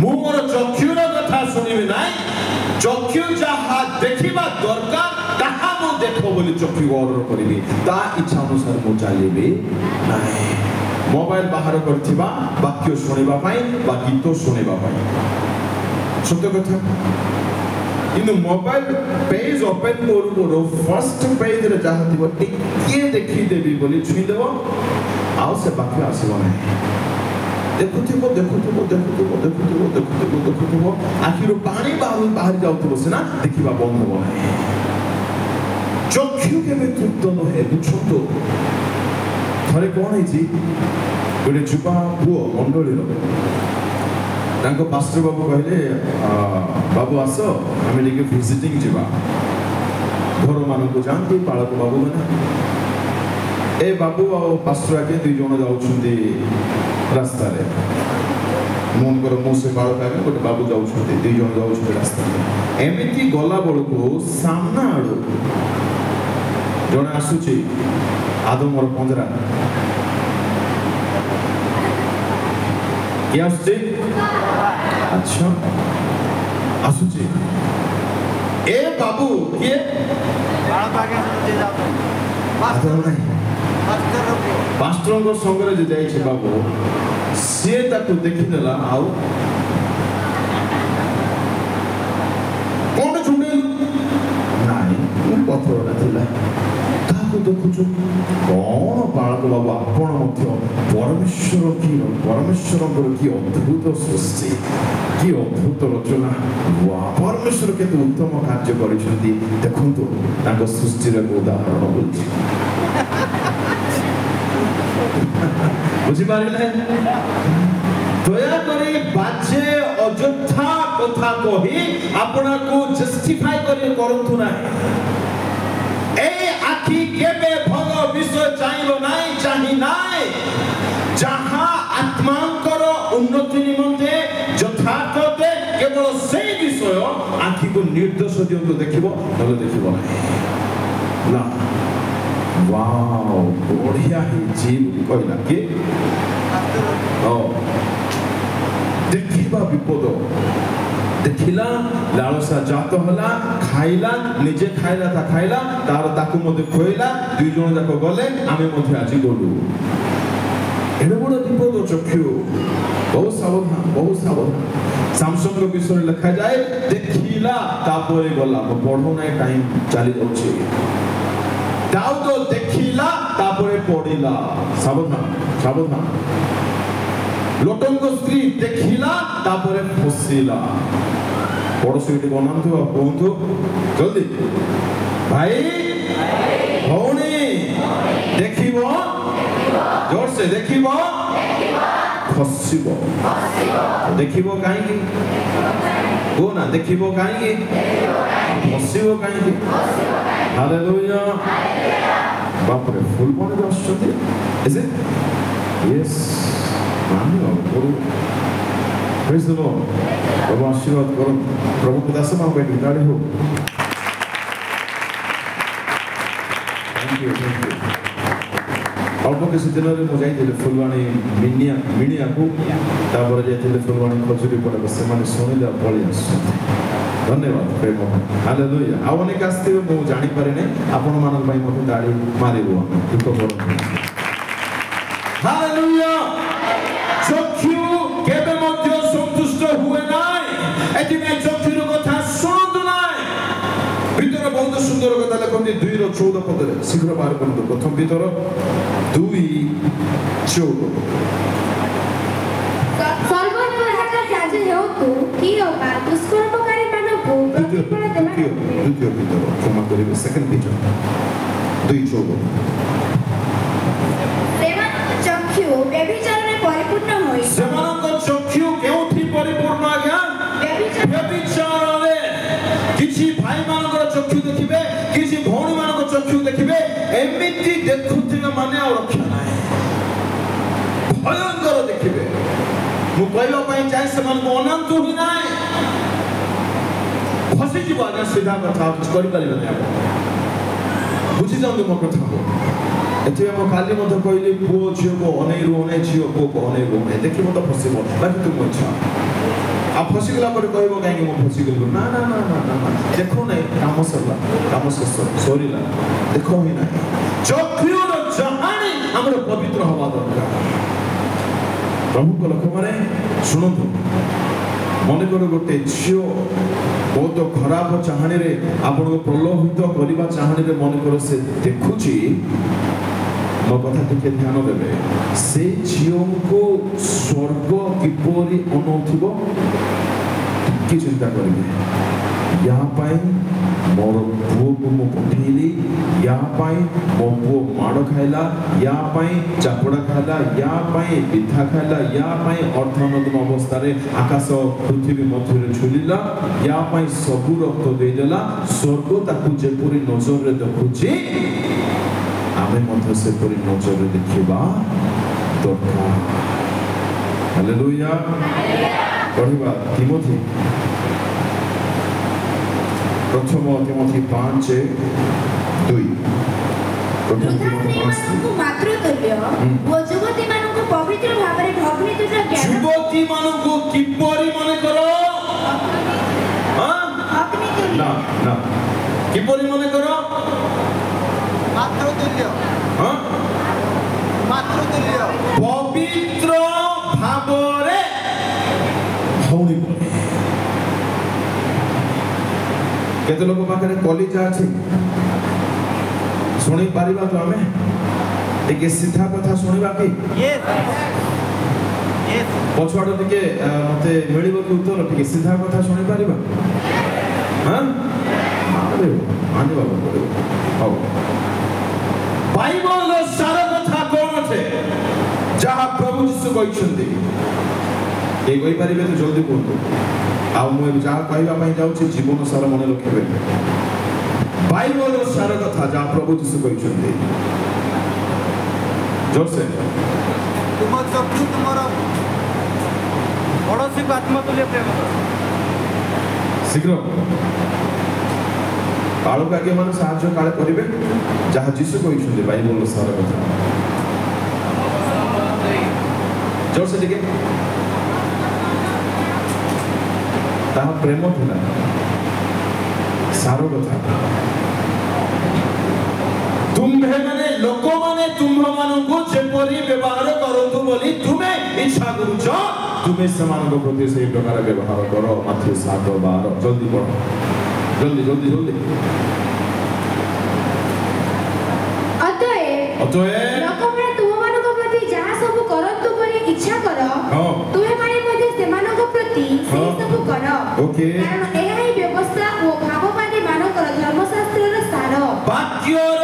ମୁଁ ମୋର ଚକ୍ଷୁର କଥା ଶୁଣିବି ନାହିଁ। ଚକ୍ଷୁ ଯାହା ଦେଖିବା ଦରକାର ତାହା ମୁଁ ଦେଖ ବୋଲି ଚକ୍ଷୁ ଅର୍ଡର କରିବି। ତା ଇଚ୍ଛା ଅନୁସାରେ ମୁଁ ଚାଲିବି ନାହିଁ। ମୋବାଇଲ ବାହାର କରିଥିବା ବାକ୍ୟ ଶୁଣିବା ପାଇଁ ବା ଗୀତ ଶୁଣିବା ପାଇଁ। ସତ୍ୟ କଥା। କିନ୍ତୁ ମୋବାଇଲ ପେଜ ଓପେନ କରୁ କରୁ ଫର୍ଷ୍ଟ ପେଜରେ ଯାହା ଥିବ ଟିକେ ଦେଖିଦେବି ବୋଲି ଛୁଇଁଦେବ, ଆଉ ସେ ବାକ୍ୟ ଆସିବ ନାହିଁ। ଦେଖୁଥିବ ଆଖିରୁ ପାଣି ବାହାରି ଯାଉଥିବ ସିନା, ଦେଖିବା ବନ୍ଦ ହବ ନାହିଁ। ଚକ୍ଷୁ କେବେ ତୃପ୍ତ ନୁହେଁ। ବୁଝନ୍ତୁ। ଥରେ କ'ଣ ହେଇଛି, ଗୋଟେ ଯୁବା ପୁଅ ମଣ୍ଡଳୀର ତାଙ୍କ ପାଷ୍ଟର ବାବୁ କହିଲେ, बाबू आस आम टे विजिटिंग जावा घर मानक जाती पालक बाबू मैंने ए बाबू आ पास्टर आगे 2 जन जाऊँच रास्ता मुझे मो से बालक आगे गोटे बाबू जाऊँ 2 जन जाऊँ रास्ता एमती गला बेलू सामना आड़ू जड़े आसूची आदम मोर पंजरा किए आसुची अच्छा आसुची ए बाबू किए पास्टर संगे जो जाइए बाबू सी देखीदेला आउ कौन छुड़ेल नाई पथरटा थिला ताको देखुछु कौन बालक बाबू आपण परमेश्वर की अद्भुत सृष्टि की अद्भुत रचना परमेश्वर के उत्तम कार्य करिसेंती देखंतु ताको सृष्टिर उदाहरण बोलछि बुझी पारिले दया करी बाजे अयोध्या कथा कही आपना को जस्टिफाई करंतु नाही ए आखि केबे भग विषय चाहिलो नाही चाहि नाही जहां आत्मांकर उन्नति निमंते यथार्थते केवल सेही विषय आखि को निर्देश दियंतु देखिबो नले देखिबो ना वाओ बढ़िया ही जीव कहला के देखिबा विपद देखिला लालसा जात होला खाइला निजे खाइला ता खाइला तार ताकु मधे खोइला 2 जन जाक गले आमे मधे आजि गलु एडे बड़ विपद चक्षु बहुत सावधान सैमसंग रो विषय लिखा जाए देखिला तापरे गला पढो नै टाइम चली जाउछि दाऊद देखिला तापरे पढिला सावधान लोटंग स्त्री देखिला तापरे फसिला पड़ोसी बनातु कहतु जल्दी भाई भौणी देखिब जोर से देखिब फसिब देखिब कहीं को ना देखिब कहीं फसिब कहीं हालेलुया बाप रे फुल बने आछथि इज इट यस मानी और प्रेज द लॉर्ड प्रभु आशीर्वाद करो प्रभु के दास मां बैठ गाड़ी हो थैंक यू अल्प किसी दिन में मुझे जाइए फुलवाणी मिनिया को तापर जाइए फुलवाणी खजुरी पड़े से मैंने शुणिले पलि आस धन्यवाद प्रेम हालेलुया आ अनेक आसते मु जानी पारे आपण मान मत दाड़ी मारिबो दुख करूँ हालेलुया चक्षु केबे मध्य संतुष्ट हुए नाई एति में चक्षुर कथा सुनतु नाई भीतर बहुत सुंदर कथा लिखନ୍ତି 2:14 पदरे शीघ्र बाहर करନ୍ତୁ प्रथम भीतर 2:14 सर्वनाशक जाजे हेतु की होगा दुष्कर्मकारी मानवको प्रतिफल देना द्वितीय भीतर क्षमा करिवे सेकंड भीतर 2:14 चक्षु व्यभिचार में परिपूर्ण होई सेमानक चक्षु केउथि परिपूर्ण आज्ञा व्यभिचार रे किछि भाई मानकर चक्षु देखिबे किछि भौणी मानकर चक्षु देखिबे एमिति देखुथिबे माने आ रक्षा नाही भयंकर देखिबे मु कहबा पई चाहे समान को अनंत ही नाही फसी जीव आज्ञा सीधा कथा कुछ करि पालिबे नै बुझी जाऊ मो कथा को एथे हम काली मत कहली पुओ झियो को अनै झियो को अनै देखि मत फसिबो बाकी तुम इच्छा आ फसी गला पर कहबो काहे मो फसी गलो ना देखो नै काम सरला काम सरीला देखो ही ना चक्षुर जहानी हमर पवित्र हवा दरकार प्रभु को लोक माने सुनतु मन कर गोटे झियो बहुत खराब चाहनी रे आपण को प्रलोभित करबा चाहनी रे मन कर से देखुची मो कथा टिके ध्यान देबे से झियो को स्वर्ग किपरि अनौथिबो कि चिंता करिवे यहाँ पाई मोर पुओ को मु पठेली, यहाँ पाई मो पुओ माड़ खाइला, यहाँ पाई चापुड़ा खाइला, यहाँ पाई पिठा खाइला, यहाँ पाई अर्थनगम अवस्था रे आकाश पृथ्वी मध्य रे झुलिला, यहाँ पाई सबु रक्त देदेला, स्वर्ग ताकू जेपरी नजर रे देखुची आमे मध्य से परी नजर रे देखिबा दरकार। हालेलुया। पढ़िबा तिमोथी प्रथम तिमोथी 5:2 मातृतुल्य ओ युवती मानकु पवित्र भाबरे भग्नि तुल्य ज्ञान युवती मानकु किपरि मने करो अग्नि तुल्य ना ना किपरि मने करो मातृतुल्य मातृतुल्य पवित्र भाबरे भौणी बोले। केते लोक पाखरे कलिजा अछि सुनी पारिबा तो हमें टिके सीधा कथा सुनिबा कि यस यस पछवाड़ टिके मते मिलिबो कि उत्तर टिके सीधा कथा सुनि पारिबा हां अरे आने बाबा बोलो आओ बाइबल रो सारा कथा कोन छे जहा प्रभु यीशु कहछन्ती ए कोइ पारिबे तो जल्दी बोलतो आ मु जहा कहबा पई जाउछी जीवन सारा मने रखिबे बाइबल रो सारा कथा जहा प्रभु यीशु कहछन्ती जोर से तुम शत्रु तुमर पड़ोसी को आत्मतुल्य प्रेम शीघ्र कालो कागे मन साहाय्य काले करिवे जहा यीशु कहछन्ती बाइबल रो सारा कथा जोर से देखिए ताहा प्रेम थिला सारो कथा तुम्हे माने लोक माने तुम्ह मानकु जेपरि व्यवहार करंतु बोली तुमे इच्छा करूछ तुमे समान प्रति से प्रकार व्यवहार करो। माथि 7:12 जल्दी पढ़ो जल्दी जल्दी जल्दी अतएव लोकମାନେ ତୁମମାନଙ୍କ ପ୍ରତି ଯାହା ସବୁ କରନ୍ତୁ ବୋଲି ଇଚ୍ଛା କର ତୁମେମାନେ ମଧ୍ୟ ସେମାନଙ୍କ ପ୍ରତି ସେହି ସବୁ କର କାରଣ ଏହା ହିଁ ବ୍ୟବସ୍ଥା ଓ ଭାବବାଦୀ ମାନଙ୍କର ଧର୍ମଶାସ୍ତ୍ରର ସାର ବାକ୍ୟର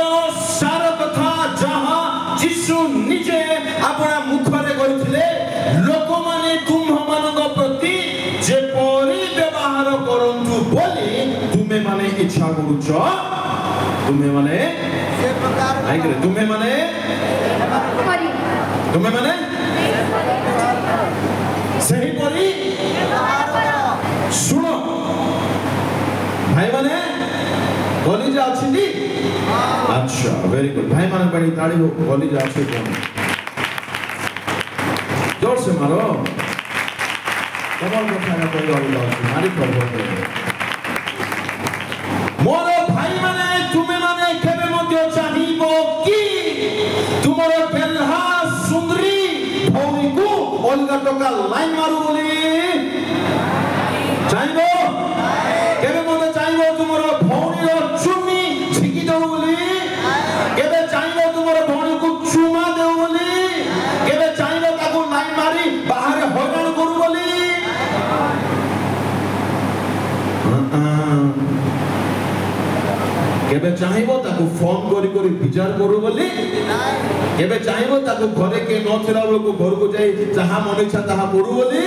ସାର କଥା ଯାହା ଯୀଶୁ ନିଜେ ଆପଣା ମୁଖରେ କହିଥିଲେ ଲୋକମାନେ ତୁମମାନଙ୍କ ପ୍ରତି ଯେପରି ବ୍ୟବହାର କରନ୍ତୁ ବୋଲି ତୁମେମାନେ ଇଚ୍ଛା କରୁଛ ତୁମେମାନେ ସେ ପ୍ରକାର ଆଇଗରେ ତୁମେମାନେ ସେହି ପରି ଶୁଣ ଭାଇ ମାନେ कलिजा अछि नी अच्छा वेरी गुड भाई मान बड़ी ताली हो कलिजा अछि कोन जोर से मारो कमाल कथा ना कोई और मारी प्रभु मोर भाई माने तुमे माने केबे मध्य चाहिबो कि तुमरो बेलहा सुंदरी भौरी को अलगा टका लाइन मारू बोली चाहिबो केबे मध्य चाहिबो तुमरो भौरी रो चुमी छिकी दो बोली केबे चाहिबो तुमरो भौरी को चुमा दे बोली केबे चाहिबो ताको लाइन मारी बाहर हैरान करू बोली केबे चाहिबो ताको फोन करी करी विचार करू बोली केबे चाहिबो ताको घरे के नथिला बेल को घर को जाई जहा मन इच्छा ताहा करू बोली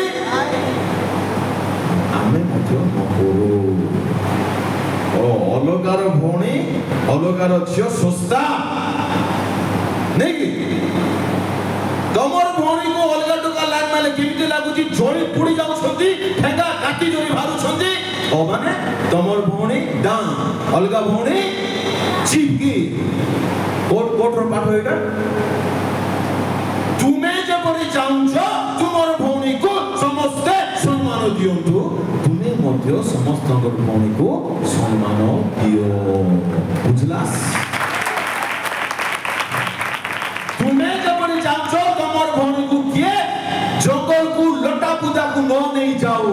आमे मध्य न करू ओ अलगार भौणी अलगार छियो सस्ता नहीं कि तमर भौणी को अलगा टका लाग माले केमिति लागुची जोड़ी पुड़ी जाउ छंती ठेंगा काटी जोड़ी भारू छंती ओ माने तमर भौणी दान अलगा भौणी चिपकी कोट रो पाठ होइगा तुमे जे परि चाहुछ तुमर भौणी को समस्त सम्मान दियंतु तुमे मध्य समस्त भौणी को सम्मान दियो बुझलास तुमे जे परि चाहुछ तुमर भौणी को किए जंगल को लटा पूजा को न नहीं जाओ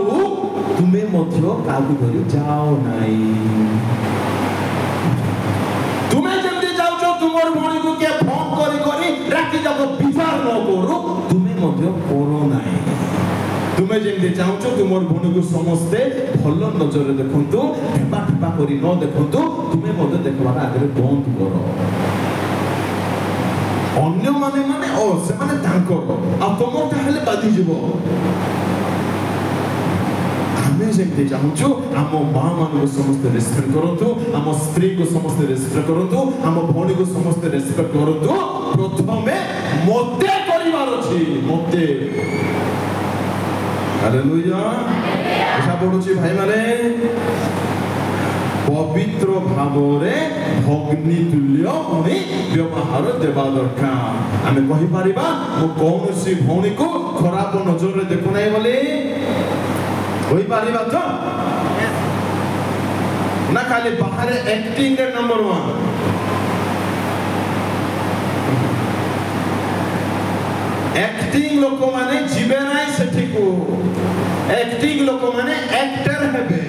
तुमे मध्य कागु धरि जाओ नाही तुमे जेमति जाउछ तुमर भौणी को के फोन करी करी राखी जाको विचार न करू तुमे मध्य करो नाही तुमे तुमे जेमती चाहूछ तुमर भौणी को समस्ते भल नजर देखंतु ठेपा ठेपा करी न देखंतु तुमे मते देखबार आगे बंद करो अन्य माने माने ओ से माने तांकर आ तुमटा हेले बाधी जीवो आमे जेमती चाहूछ आम मां मान को समस्त रेस्पेक्ट करंतु आम स्त्री को समस्त रेस्पेक्ट करंतु आम भौणी को समस्त रेस्पेक्ट करंतु प्रथमे मते परिवार अछि मते हालेलुया आशा पडुची भाई माने पवित्र भावरे भग्नि तुल्य पुनी व्यवहार देवा दरकार आमे कहि परिबा मो कौनसी भौणी को खराब नजर रे देखु नै बोले होई परिबा तो ना खाली बाहर एक्टिंग रे नंबर 1 एक्टिंग लोक माने जीवे नाइ सेठी को एक्टिंग लोक माने एक्टर हेबे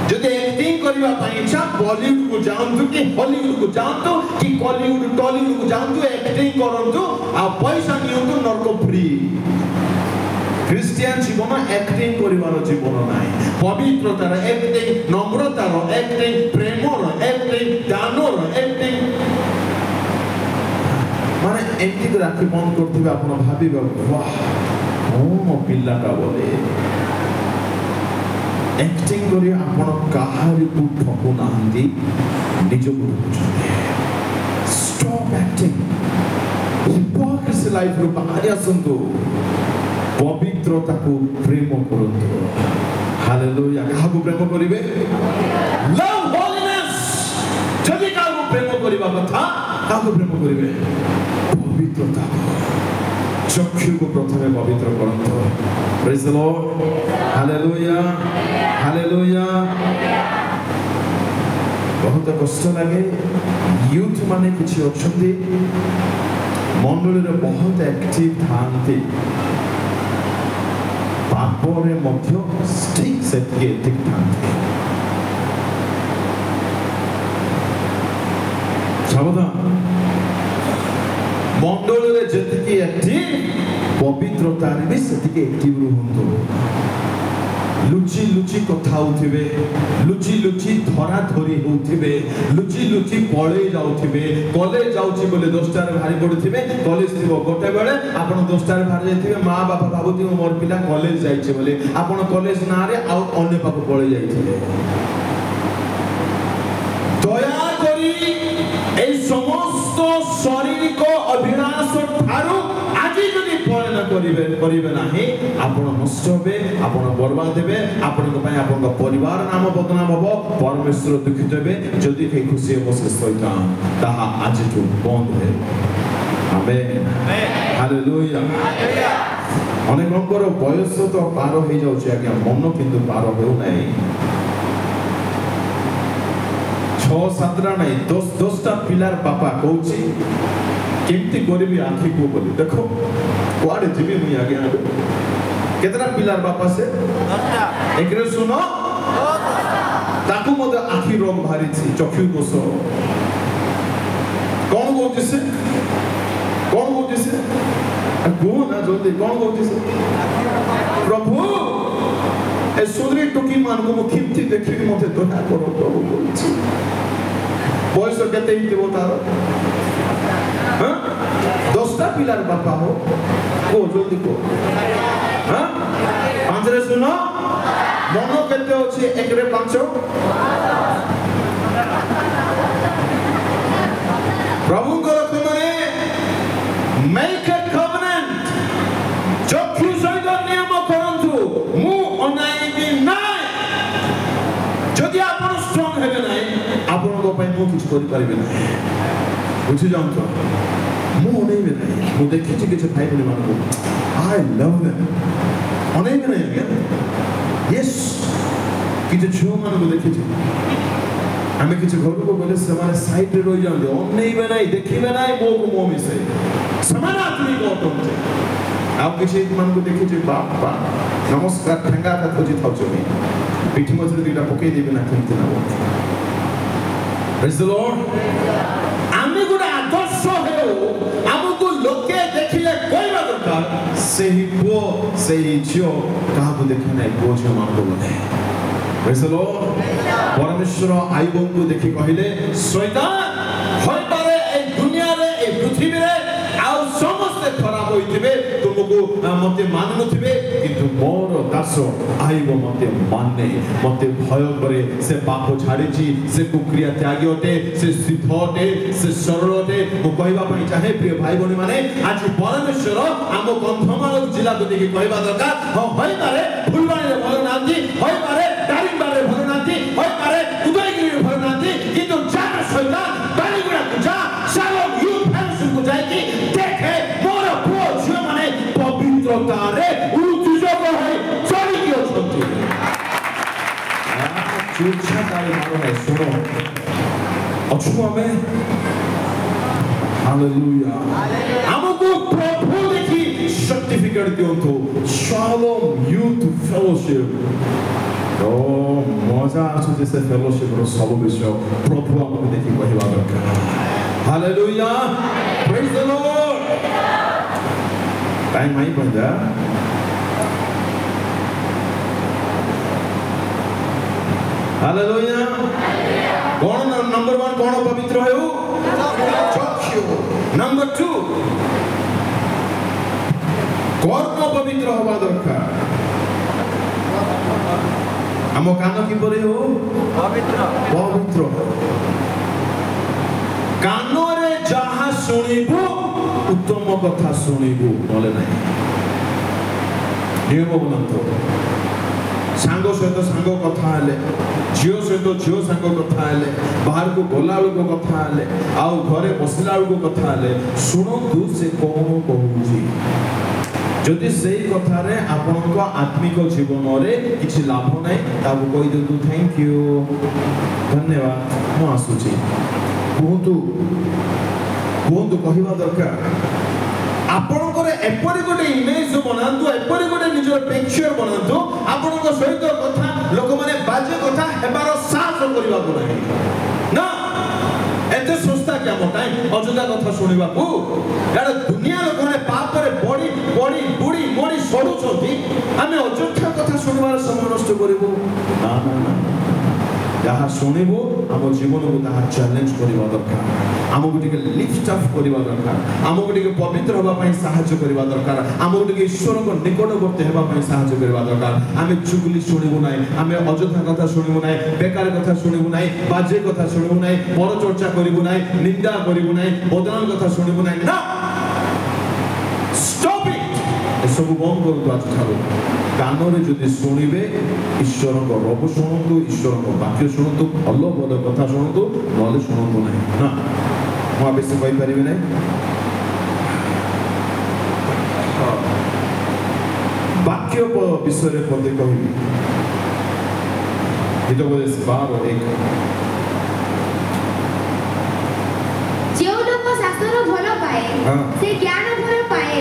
जदि एक्टिंग करबा पई इच्छा बॉलीवुड को जानतु कि हॉलीवुड को जानतु कि कॉलीवुड टॉलीवुड को जानतु एक्टिंग करंतु आ पैसा नियंतु नरक फ्री क्रिश्चियन जीवन एक्टिंग करिवार जीवन नाइ पवित्रतार एक्टिंग नम्रतार एक्टिंग प्रेमर एक्टिंग दानर एक्टिंग माने एंटी को राखी बंद करते आपण भाबिबा वाह ओ मो पिल्लाटा बोले एक्टिंग करी आपण काहारी को ठकु नांदी निज को स्टॉप एक्टिंग हिपोक्रेसी लाइफ रो बाहर आसंतु पवित्रता को प्रेम करंतु हालेलुया काहा को प्रेम करिवे लव होलीनेस जदि काहा को प्रेम करिबा कथा काहा को प्रेम करिवे पवित्रता चक्षु को प्रथमे पवित्र करंतु praise the Lord hallelujah hallelujah बहुत कष्ट लगे यूथ माने किछि अछंती मंडली रे बहुत एक्टिव थांती पापरे मध्य स्टिक सेट के ठीक थांती सावधान मंडल रे जतिके एक्टिव पवित्रता रे सेतिके एक्टिव रहंतो लुची लुची कथा होथिबे लुची लुची धरा धरी होथिबे लुची लुची पळे जाउथिबे कॉलेज जाउची बोले 10टा रे भारी पडुथिबे कॉलेज थिबो गोटे बेले आपण 10टा रे भारी जाइथिबे मां बापा भाबुथि मोर पिला कॉलेज जाइछे बोले आपण कॉलेज ना रे आ अन्य पाक पळे जाइथिबे दया करी ए समस्त शारीरिक अभिलाष थारु आजि जदि पालन करिवे नाही आपण नष्ट होबे आपण बर्बाद हेबे आपण को पय आपण परिवार नाम बदनाम होबो परमेश्वर दुखित हेबे जदि हे खुशी हो शैतान ताहा आज तो बंद हे आमेन हालेलुया अनेक लोकर बयस तो पार हो जाउछि आज्ञा मन किंतु पार हो नाही 6-7टा नहीं 10टा पिलार पापा कहूची केमती करबी आखी को बोली देखो कुआडे जीवी मुई आगे केतरा पिलार बापा से 10टा एकरे सुनो ताकू मते आखी रोग भारी छी चक्षु दोष कोन कहूची से को ना जल्दी कोन कहूची से प्रभु ए सुंदरी टुकी मान को मुखिमती देखि मते दया करो प्रभु बोलछि बयस केते हिते तार हां 10टा पिलार बापा हो को जल्दी को हां पांचरे सुनो मनो केते अछि एकरे 5 प्रभु को रखमने मेक अ कवेनेंट चक्षु सहित नियम करंतु मु अनाइबी नाइ जदि आपण स्ट्रांग हेबे नाइ आपण को पय मु किछ करि परिबे नाइ बुझि जाउ तो मु अनाइबे नाइ मु देखि छि किछ भाई बने मानको आई लव देम अनाइबे नाइ यस किछ छो मानको देखि छि आमे किछ घर को बोले समाने साइड रे रहि जाउ अनाइबे नाइ देखिबे नाइ मो को मो मिसे समान आत्मी को तुमते आप किसी मन को देखि जे बाप नमस्कार ठंगा का खोजी थाउ छमी पिठी मजरे दिटा पके देबे ना केमते ना प्रेज द लॉर्ड आमे गुडा आदर्श हेउ हमको लोके देखिले कोइबा दरकार ସେହି ପୁଅ ସେହି ଝିଅ କାହାକୁ ଦେଖେ ନାହିଁ ପୁଅ ଝିଅ ମାନଙ୍କୁ ବୋଧେ Praise the Lord ପରମେଶ୍ୱର ଆୟୁବଙ୍କୁ ଦେଖି କହିଲେ ଶୈତାନ ହୋଇପାରେ এই ଦୁନିଆରେ এই ପୃଥିବୀରେ ଆଉ ସମସ୍ତେ ଖରାପ ହୋଇଥିବେ ତୁମକୁ ମତେ ମାନୁନଥିବେ କିନ୍ତୁ ମୋର ଦାସ ଆୟୁବ ମତେ ମାନେ ମତେ ଭୟ କରେ ସେ ପାପ ଛାଡ଼ିଛି ସେ କୁକ୍ରିୟା ତ୍ୟାଗୀ ଅଟେ ସେ ସିଦ୍ଧ ଅଟେ ସେ ସରଳ ଅଟେ ମୁଁ କହିବା ପାଇଁ ଚାହେଁ ପ୍ରିୟ ଭାଇ ଭଉଣୀ ମାନେ ଆଜି ପରମେଶ୍ୱର ଆମ କନ୍ଧମାଳ ଜିଲ୍ଲାକୁ ଦେଖି କହିବା ଦରକାର ହଁ ହୋଇପାରେ ଫୁଲବାଣୀରେ ଭଲ ନାହାନ୍ତି ହୋଇପାରେ ଦାରିଙ୍ଗବାଡ଼ିରେ ଭଲ ନାହାନ୍ତି ହୋଇପାରେ ଉଦୟଗିରିରେ ଭଲ ନାହାନ୍ତି କିନ୍ତୁ ଯାର ସହିତ ବାଲିଗୁଡ଼ାକୁ ଯା ସାଲୋ ୟୁଥ୍ ଫେଲୋସିପକୁ ଯାଇକି ଦେଖେ ମୋର ପୁଅ ଝିଅ ମାନେ ପବିତ୍ରତାରେ ଉତ୍ସୁକ ହୋଇ ଚଳିକି ଅଛନ୍ତି ଚୁଚ୍ଛା ତାରି ମାନ ଶୁଣ ଅଛୁ ଆମେ ହାଲେଲୁୟା ଆମକୁ ପ୍ରଭୁ ଦେଖି सर्टिफिकेट दियंतु Shalom Youth Fellowship मजा आसुचे से फेलोशिप रो सब विषय प्रभु हमको देखि कहबा दरकार hallelujah praise the Lord time I बंदा हालेलुया कौन नंबर 1 कौन पवित्र हेउ चक्षु नंबर 2 कर्म पवित्र हवा दरकार आम कान किपरि हो पवित्र पवित्र कान रे जहा सुनिबो उत्तम कथा सुनिबो नले नाही नियम बनंतो सांग सहित सांग कथा हेले झियो सहित झियो सांग कथा हेले बाहर को गोला को कथा हेले आउ घरे बसला को कथा हेले सुनंतु से कोन कहूची जदि सेही कथारे आपनक आत्मिक जीवन रे किछि लाभ नै ताबु कहि दउ थैंक यू धन्यवाद मो आसुची कोहतु कहिबा दरकार आपनकर एपरि गोटे इमेज बनांतु एपरि गोटे निजर पिक्चर बनांतु आपनक सहित कथा लोक माने बाजे कथा हेबार साहस करिबा को नै ना एते संस्था क्या मोटाई अजुदा कथा सुनिबा को यार दुनिया लोक माने पाप रे बड़ी बड़ी बुड़ी मोड़ी सडु छथि आमे अजुदा कथा सुनिबार समय नष्ट करिबो ना ना ना जहाँ सुनिबो हम जीवन को ताहा चैलेंज करिबा दरकार हमको टिके लिफ्ट अप करिबा दरकार हमको टिके पवित्र होबा पई सहायता करिबा दरकार हमको टिके ईश्वर को निकटवर्ती हेबा पई सहायता करिबा दरकार आमे चुगली सुनिबो नाही आमे अଯଥା कथा सुनिबो नाही बेकार कथा सुनिबो नाही बाजे कथा सुनिबो नाही पर चर्चा करिबो नाही निंदा करिबो नाही बदनाम कथा सुनिबो नाही ना स्टॉप इट सब बंद करू आज ठारो कानरे जदि सुनिबे ईश्वर को रब सुनतु ईश्वर को वाक्य सुनतु भलो भलो कथा सुनतु नले सुनतु नहीं ना मु बेसी कहि परिबे नहीं वाक्य विषय रे पदे कहिबी हितोपदेश 12:1 जो लोक शास्त्र भलो पाए से ज्ञान भलो पाए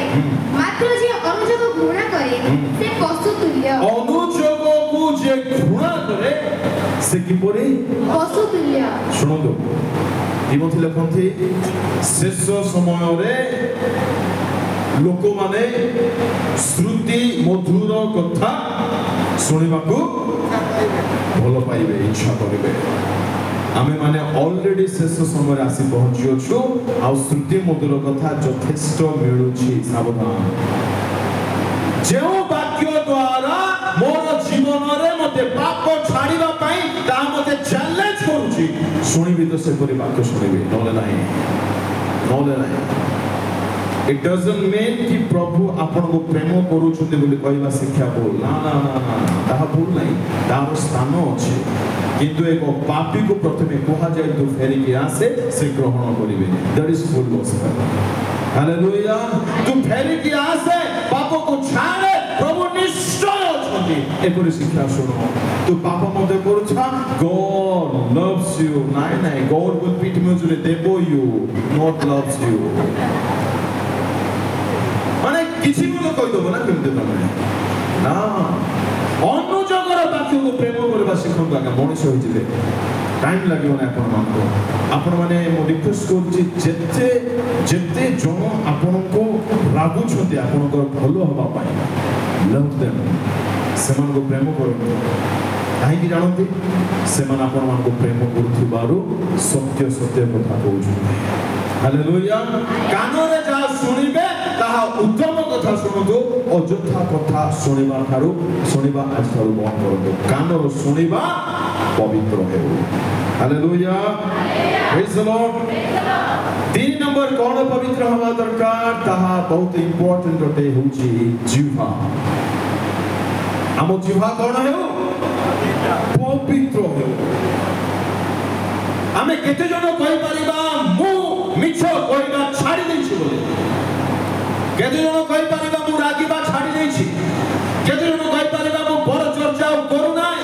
मात्र जे अनुजोग घृणा करे से पशु तुल्य अनुजोग को जे घृणा करे से किपरि पशु तुल्य सुनंदो तिमोथी लेखन्थि शेष समय रे लोक माने श्रुति मधुर कथा सुनिबाकू भलो पाइबे इच्छा करिबे आमे माने ऑलरेडी शेष समय आसी पहुंची अछु आ श्रुति मधुर कथा यथेष्ट मिलुछि सावधान जेउ वाक्य द्वारा मोर जीवन रे मते पाप छाड़ीबा पई ता मते चैलेंज करूछि सुनिबि तो से परि वाक्य सुनिबि नले नाही इट डजंट मीन कि प्रभु आपन को प्रेम करूछुते बोली कहबा शिक्षा बोल ना ना ना ना ताहा भूल नाही तार स्थान अछि किंतु एक पापी को प्रथमे कहा जाय तो फेरी के आसे से ग्रहण करिवे that is full gospel hallelujah तू फेरी के आसे पाप को छाड़े प्रभु निश्चय अछंती एपरि शिक्षा सुनो तू पाप मते करूछा गॉड लव्स यू नाही नाही गॉड विल पीट म्यूजुरे देबो यू नॉट लव्स यू माने किछि को कहि दबो ना केमते तमे ना अन्य जगह वाक्य को प्रेम करबा शिखंतु आगे मनुष्य होइजिबे टाइम लगे आपण मैंने रिक्वेस्ट करते जन आपण को रागुंट आपण भल हाँपाई लव देम से प्रेम कर कहीं जानते से प्रेम कर सत्य सत्य कथा कहते हालेलुया कान रे जा सुनिबे ताहा उत्तम कथा सुनतो अଯଥା कथा सुनिबा आज थारु बंद करतो कान रो सुनिबा पवित्र हे hallelujah praise the lord 3 number कोन पवित्र हवा दरकार ताहा बहुत इंपोर्टेंट होते होची जीवा हम जीवा कोन हे पवित्र हे आमे केते जन कहि परिबा मु मिछ कहिबा छाडी देछि बोले केते जन कहि परिबा मु रागिबा छाडी देछि केते जन कहि परिबा मु बर चर्चा करू नाय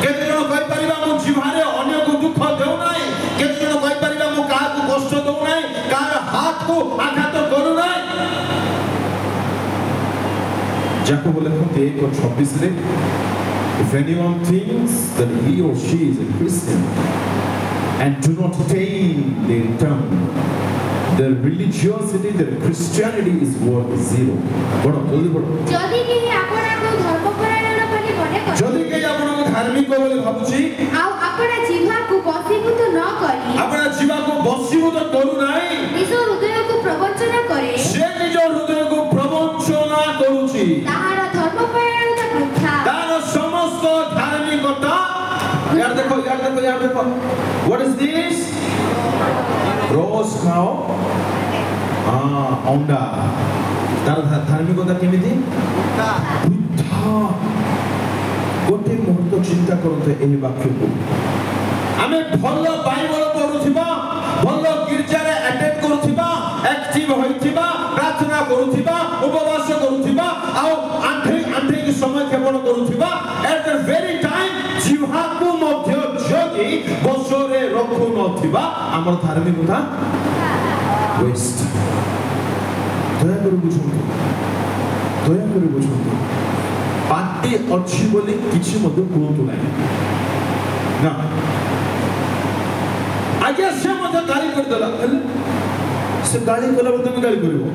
केते जन कहि परिबा मु जीवारे अन्य को दुख देउ नाय केते जन कहि परिबा मु का को कष्ट देउ नाय कार हाथ को आघात करू नाय जाको बोले को 1:26 रे if anyone thinks that he or she is a Christian and do not tame their tongue, their religiosity, their Christianity is worth zero. बड़ो जल्दी बड़ो जल्दी केही आपण को धर्मपरायण बोली मने कर जल्दी केही आपण को धार्मिक बोली भाबुची आ आपण जीवा को बसीभूत न करी आपण जीवा को बसीभूत करू नाही निज हृदय को प्रवचन करे से निज हृदय को प्रवचन करूची ताहार धर्मपरायणता वृथा तार समस्त धार्मिकता यार देखो what is this rose cow अंडा तार धार्मिकता केमिति वृथा गोटे मुहूर्त चिंता करते एही वाक्य को आमे भल बाइबल पढुथिबा भल गिरजा रे अटेंड करूथिबा एक्टिव होइथिबा प्रार्थना करूथिबा उपवास करूथिबा आ आंठे के समय केवल करूथिबा एट द वेरी टाइम जीवा को मध्य जगी बसरे रखु नथिबा हमर धार्मिकता वेस्ट दया करू बुझंतु पार्टी अच्छी बोली किछि मध्य कहतु नाही ना आगे से मध्य गाली कर देला से गाली कला बते में गाली करिवो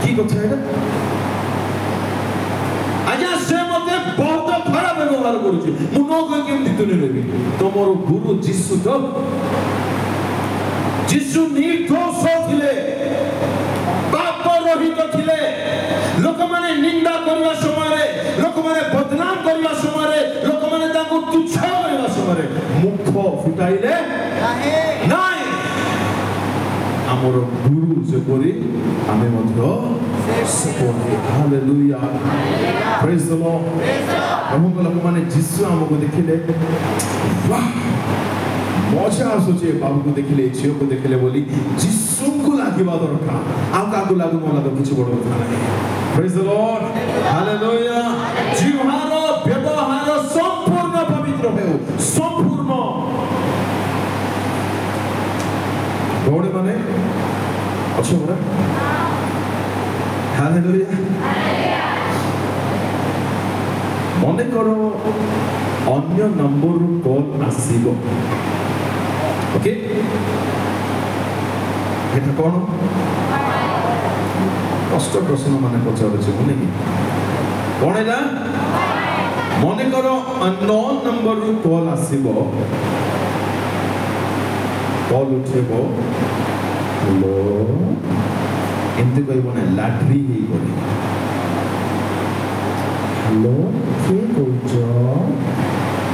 की कथा है आगे से मध्य बहुत खराब व्यवहार करूची मु नो को केम दितने लेबी तमरो गुरु जीसु तो जीसु निर्दोष थिले पाप रहित थिले लोक माने निंदा करबा समय लोक माने बदनाम करबा समय लोक माने ताको तुच्छ करबा समय मुख फुटाइले नाही हमर गुरु से बोली हमें मध्य support hallelujah praise the lord प्रभु को लोक माने जीसु हमको देखिले वाह मजा आसुचे बाबू को देखिले झियो को देखिले बोली जीसु को लागिबा दरकार आ का को लागु मला तो किछ बड़ कथा नाही प्रेज द लॉर्ड हालेलुया जीवार व्यवहार संपूर्ण पवित्र हेउ संपूर्ण गौड़ माने अच्छा बड़ा हालेलुया मने करो अन्य नंबर कॉल आसीबो ओके एटा कोन कष्ट प्रश्न माने पचारछे मने कि कोन एटा मने करो अननोन नंबर रु कॉल आसीबो कॉल उठेबो हेलो एंते कहबो ना लाटरी ही गरी हेलो के कहजो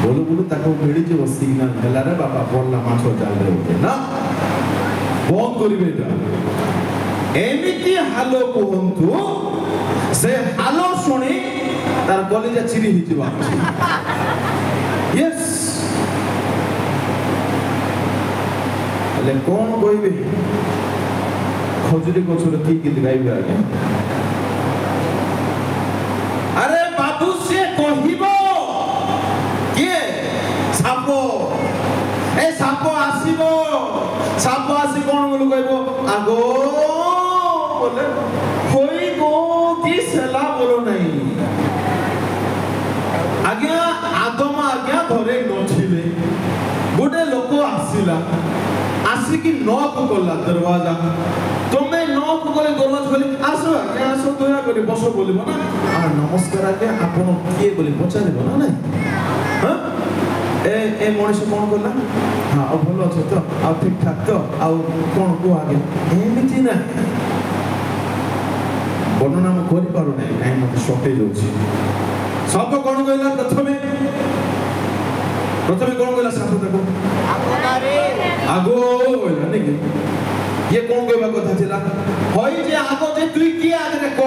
बोलो बोलो ताको मिली जो सिग्नल हला रे बाबा बोलला माछो जाल रे होते ना बंद करिबे ता एमिति हालो कहंतु से हालो सुनी तार कलेजा चिरी हि जिवा यस ले कोन कहबे खजुरी गछर की गीत गाइबे आगे अरे बाबू से कहिबो सापो ए सापो आसीबो सापो आसी कोन बोलु कहबो आगो बोले होई गो की सेला बोलो नहीं आज्ञा आदम आज्ञा धरे नथिले गोटे ଆସିଲା ଆସିକି ନଅକ କଲା ଦରवाजा ତମେ ନଅକ କଲେ ଦରवाजा ଖୋଲି ଆସ ଆସ ଦୟା କରି ବସ ବୋଲିବ ନା ନମସ୍କାର ଆଜ୍ଞା ଆପଣ କିଏ ବୋଲି ପଚାରିବ ନା ନାଇଁ ଏ ମଣିଷ କଣ କଲା ହଁ ଆଉ ଭଲ ଅଛ ତ ଆଉ ଠିକ ଠାକ ତ ଆଉ କଣ କୁହ ଆଗେ ଏମିତି ନା ବର୍ଣ୍ଣନା ମୁଁ କରିପାରୁନାହିଁ କାହିଁକି ମୋତେ ସଟେଜ ହେଉଛି ସାପ କଣ କହିଲା ପ୍ରଥମେ କଣ କହିଲା ସାପ ତାକୁ ଆଗୋ କହିଲା ନାଇଁ ये कौन कहवा कथा थिला होई जे आगो जे तुई की आगे को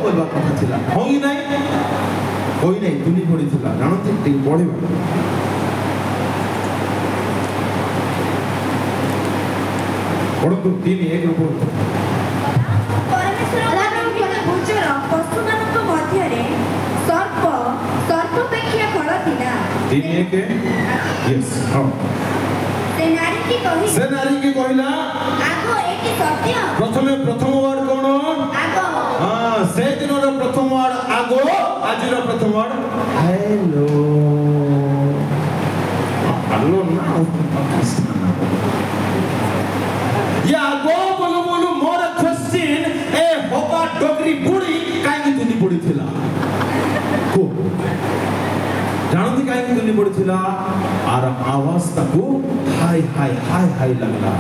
कहवा कथा थिला होई नहीं तुनी पड़ी थिला जानते टी पढ़िबा पढ़ो तो 3:1 रो पढ़ो परमेश्वर ମାନଙ୍କର ଗୋଚର ପଶୁମାନଙ୍କ ମଧ୍ୟରେ ସର୍ପ ଅପେକ୍ଷା ଫଳ ଥିଲା 3:1 यस हां से नारी की कहिला आगो एटी सत्य प्रथम वर्ड कोन आगो हां से दिन रो प्रथम वर्ड आगो आज रो प्रथम वर्ड हेलो ना ये आगो बोलो मोर क्वेश्चन ए होबा डोगरी बुड़ी काई तुनी बुड़ी थिला को जानती काई तुनी बुड़ी थिला आर आवाज ताको हाय लगला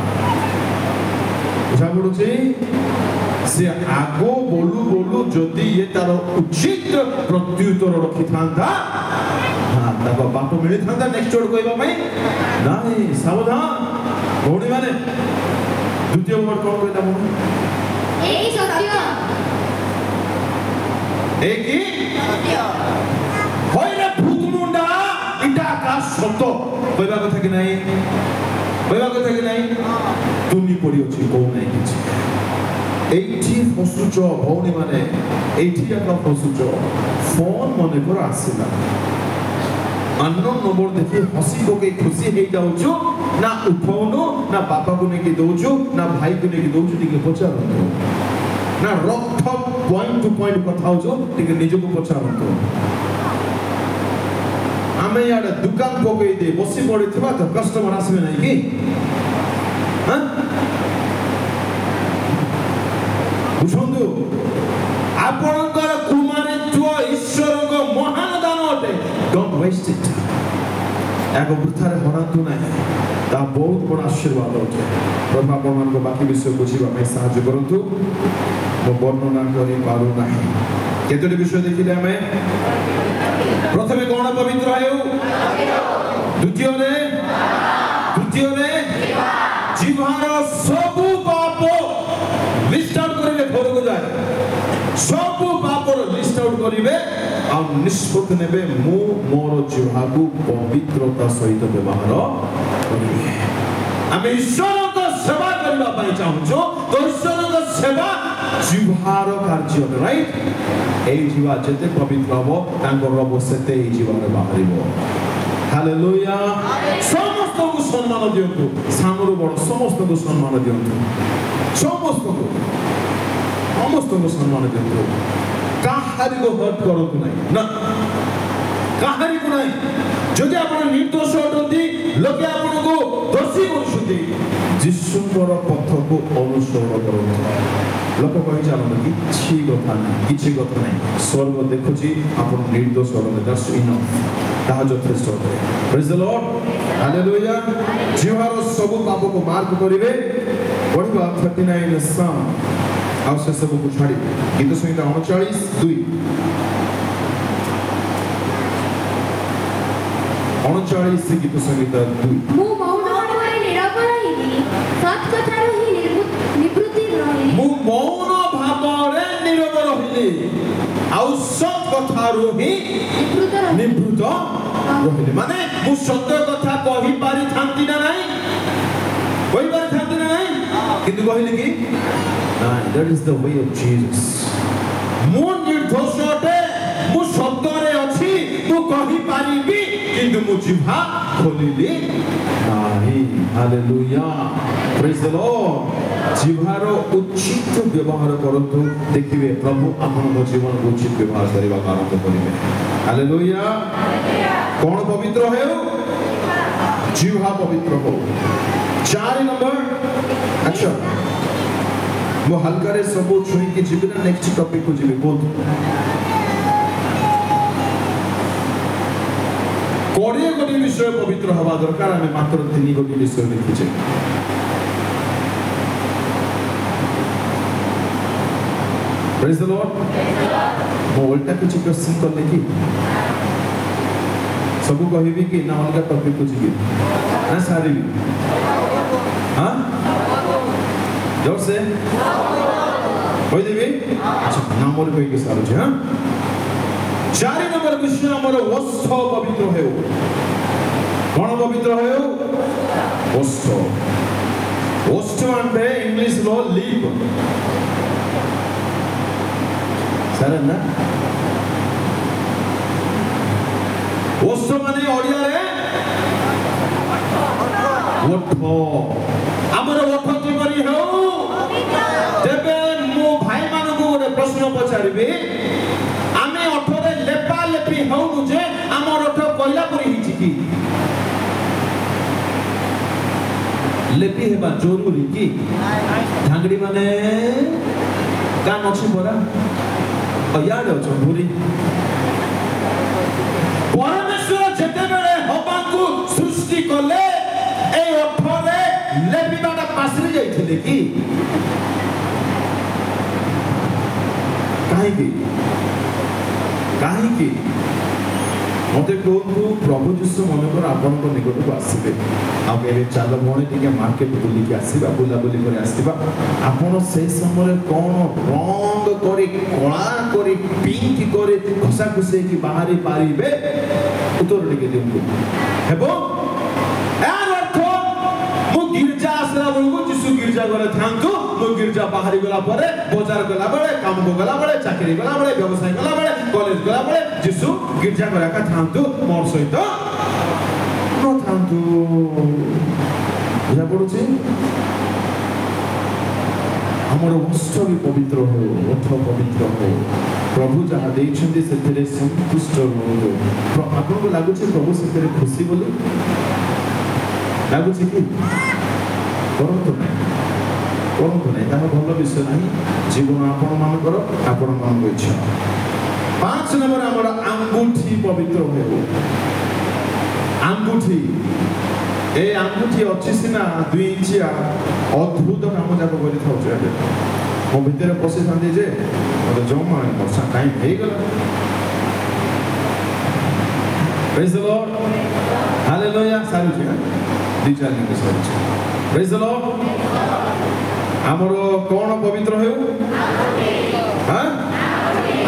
बुझा पड़ुछि से आगो बोलू जदि ये तार उचित प्रत्युत्तर रखि थांता हां ताको बाप मिली थांता नेक्स्ट वर्ड कहबा पई नाही सावधान भौणी माने द्वितीय वर्ड कोन कहला मो एई सत्य एकी सत्य होय रे भूत मुंडा इटा का सत्य कहबा कथा कि नहीं तुनी पड़ी अछि को नहीं किछ एठी फसुच भौणी माने एठी का फसुच फोन मने कर आसीला अननोन नंबर देखि हसी को के खुशी हे जाउछु ना उठौनो ना बापा को नेकी दोछु ना भाई को नेकी दोछु टिके पचारंतो ना रक्त पॉइंट टू पॉइंट कथा होजो टिके निज को पचारंतो आमे याडा दुकान पकई दे बसी पड़ी थिबा तो कस्टमर आसबे नै कि हां बुझंदु आपनकर कुमारित्व ईश्वर को महान दान अटे डोंट वेस्ट इट एको वृथारे हरातु नै ता बहुत बड़ आशीर्वाद अटे प्रभु आपन को बाकी विषय बुझिबा में सहायता करंतु मो वर्णना करि पारु नाही केतोटी विषय देखिले हमें प्रथमे कोन पवित्र हेउ द्वितीय ने जीवार सबु पाप लिस्ट आउट करिवे घर को जाय सबु पापर लिस्ट आउट करिवे आ निष्पत्ति नेबे मु मोर जीवा को पवित्रता सहित व्यवहार करिवे आमे ईश्वर को सेवा करबा पई चाहूछो तो ईश्वर को सेवा जीवार कार्य राइट ए जीवा जते पवित्र हबो तांकर रब सेते ए जीवार बाहरिबो हालेलुया समस्त को सम्मान दियंतु सामरो बड़ समस्त को सम्मान दियंतु समस्त को सम्मान दियंतु काहारी को हर्ट करतु नाही ना काहारी को नाही जदि आपण निर्दोष होतंती लोके आपण को दोषी करछुती जिसुंकर पथ को अनुसरण करतु लोक कहि जानो किछि कथा नाही स्वर्ग देखुची आपण निर्दोष होले दैट्स इनफ ताहा यथेष्ट होते प्रेज द लॉर्ड हालेलुया जीवार सब पाप को मार्क करिवे पढ़िबा 39 साम आ से सब को छाड़ी गीत संहिता 39:2 39 गीत संहिता 2 मु मौन भाବରେ ନିରବ ରହିଲି ସତ୍ କଥାରୁ ହିଁ ନିବୃତ୍ତି ରହିଲି मु मौन भाବରେ ନିରବ ରହିଲି ଆଉ ସତ୍ କଥାରୁ ହିଁ निवृत्त ରହିଲି ମାନେ मु ସତ୍ୟ କଥା କହି पारि थांती ना नाही कहि पारि थांती ना नाही किंतु कहले कि that is the way of Jesus मु निर्दोष अटे मु सत्यरे अछि मु कहि पारिबी किंतु मु जिह्वा खोलिली नाही हालेलुया प्रेज द लॉर्ड जिह्वार उचित व्यवहार करंतु देखिबे प्रभु आपन जीवन उचित व्यवहार करबा आरंभ करिवे हालेलुया कौन पवित्र हेउ जीवा पवित्र हो। 4 नंबर अच्छा मो हल्का रे सब छुई के जीवी ना नेक्स्ट टॉपिक को जीवी बोल कोड़े गोटी विषय पवित्र हवा दरकार हमें मात्र 3 गोटी विषय लिखिछे प्रेज द लॉर्ड मो उल्टा कुछ क्वेश्चन कर लेकी सब कहबी कि ना अलग टॉपिक को जीवी ना सारी हां जोर से कोई देवी अच्छा नाम और कोई के सारो छे हां 4 नंबर विषय हमर वस्त्र पवित्र है कोन पवित्र है वस्त्र అంటే ఇంగ్లీష్ లో లీవ్ సరేనా वस्त्र माने ओडिया रे ओठ हमर ओठ की करी हो जेबे मो भाई मानु को प्रश्न पचारिबे आमे ओठरे लेपा लेपी होउ जे हमर ओठ कोइला परी हिची की लेपी हेबा जरूरी की ढांगड़ी माने कान अछि बरा याद अछि भूरी परमेश्वर जेते बेले हबाकू सृष्टि करले ए ओठरे लेपिबाटा पासरी जाइथिले की काहे मते कहू प्रभु जीशु मन कर आपन को निकट को आसीबे आ केबे चाल मोणे टिके मार्केट बुली के आसीबा बुला बुली करे आसीबा आपन से समय कोन रंग करी कोला करी पिंक करी घसा घुसे की बाहरी पारिबे उत्तर टिके देउ हेबो यार अर्थ मु गिरजा आसरा बळको जीशु गिरजा गले थांतु मु गिरजा बाहरी गला परे बाजार गला बळे काम को गला बळे चाकरी गला बळे व्यवसाय गला बळे कॉलेज गला बळे जीशु गिरजा गला का थांतु मोर सहित न थांतु बुझा पडुछि हमर वस्त्र भी पवित्र हो ओठ पवित्र हो प्रभु जहा देइछन्ति सेतरे संतुष्ट हो आपन को लागु छै प्रभु सेतरे खुशी बोले लागु छै कि करंतु नहीं ताहा भलो विषय नहीं जीवन आपण मान करो आपण मान को इच्छा 5 नंबर हमर अंगूठी पवित्र हो अंगूठी ए अंगूठी अछि सिना 2 इंचिया अद्भुत काम जाको करि थाउ छै मो भीतर पसे थांदे जे मोर जमा वर्षा टाइम हे गला प्रेज द लॉर्ड हालेलुया सारू छै 2-4 दिन के सारू छै प्रेज द लॉर्ड हमरो कोन पवित्र हो हां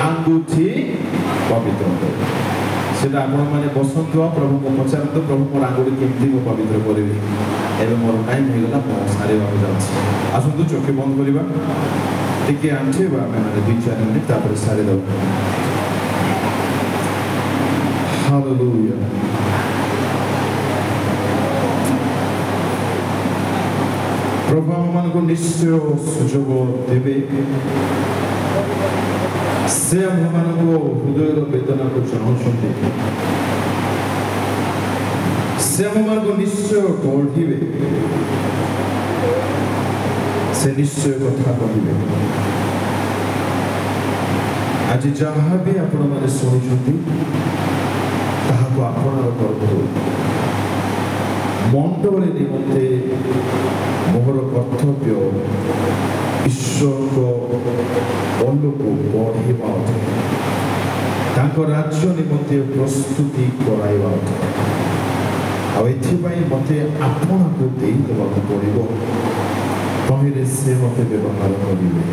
अंगूठी पवित्र हो सेटा आपण माने बसंत प्रभु को पचारत प्रभु मोर अंगूठी केमती को पवित्र करबी एबे मोर टाइम हे गला मो सारे बाबू जाछ आसंतु चोखे बंद करिबा टिके आंचे बा माने 2-4 मिनिट तापर सारे दो हालेलुया प्रभु मन को निश्चय सुजोग देवे से मन को हृदय वेदना को चाहते से मन को निश्चय गढ़े से निश्चय कथा कहे आज जहाँ भी आपण मैंने शुणी मंडल निमंते मोहर कर्तव्य ईश्वर को बढ़ा राज्य निमंते प्रस्तुति कराइबा मते आपण को देवा पड़ो तमें से मत व्यवहार करेंगे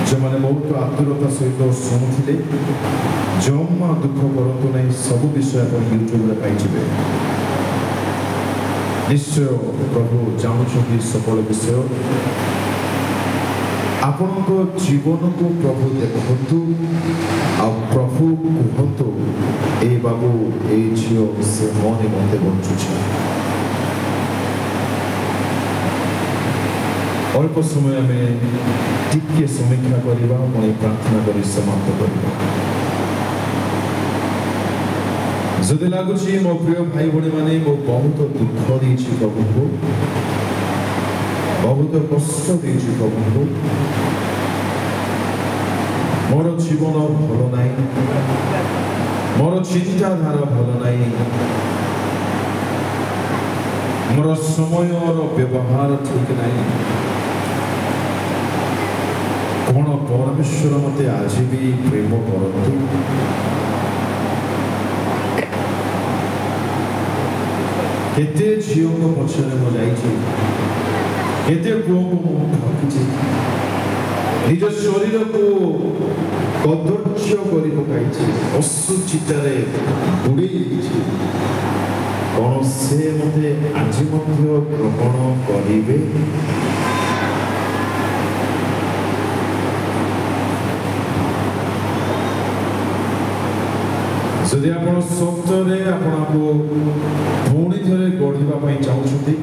जो मैंने बहुत आतुरता सहित शुणुले जमा दुख करतु ना सब विषय यूट्यूब पाइबे निश्चय प्रभु जानते सकल विषय आपण जीवन को प्रभु देखु आ प्रभु कहतु ए बाबू ए झील से मो निमंते बंचुछे अल्प समय में टिके समीक्षा करवा पुणी प्रार्थना कर समाप्त करवा ଯଦି ଲାଗୁଛି ମୋ ପ୍ରିୟ ଭାଇ ଭଉଣୀମାନେ ମୁଁ ବହୁତ ଦୁଃଖ ଦେଇଛି ପ୍ରଭୁଙ୍କୁ, ବହୁତ କଷ୍ଟ ଦେଇଛି ପ୍ରଭୁଙ୍କୁ, ମୋର ଜୀବନ ଭଲ ନାହିଁ, ମୋର ଚିନ୍ତାଧାରା ଭଲ ନାହିଁ, ମୋର ସମୟର ବ୍ୟବହାର ଠିକ ନାହିଁ, କଣ ପରମେଶ୍ୱର ମତେ ଆଜି ବି ପ୍ରେମ କରନ୍ତୁ? କେତେ ଝିଅଙ୍କ ପଛରେ ମୁଁ ଯାଇଛି, କେତେ ପୁଅକୁ ମୁଁ ଠକିଛି, ନିଜ ଶରୀରକୁ କଦର୍ଯ୍ୟ କରି ପକାଇଛି, ଅସୁଚିତାରେ ବୁଡ଼େଇ ଦେଇଛି, କଣ ସେ ମତେ ଆଜି ମଧ୍ୟ ଗ୍ରହଣ କରିବେ? ଯଦି ଆପଣ ସତରେ ଆପଣଙ୍କୁ ପୁଣି ଥରେ ଗଢ଼ିବା ପାଇଁ ଚାହୁଁଛନ୍ତି,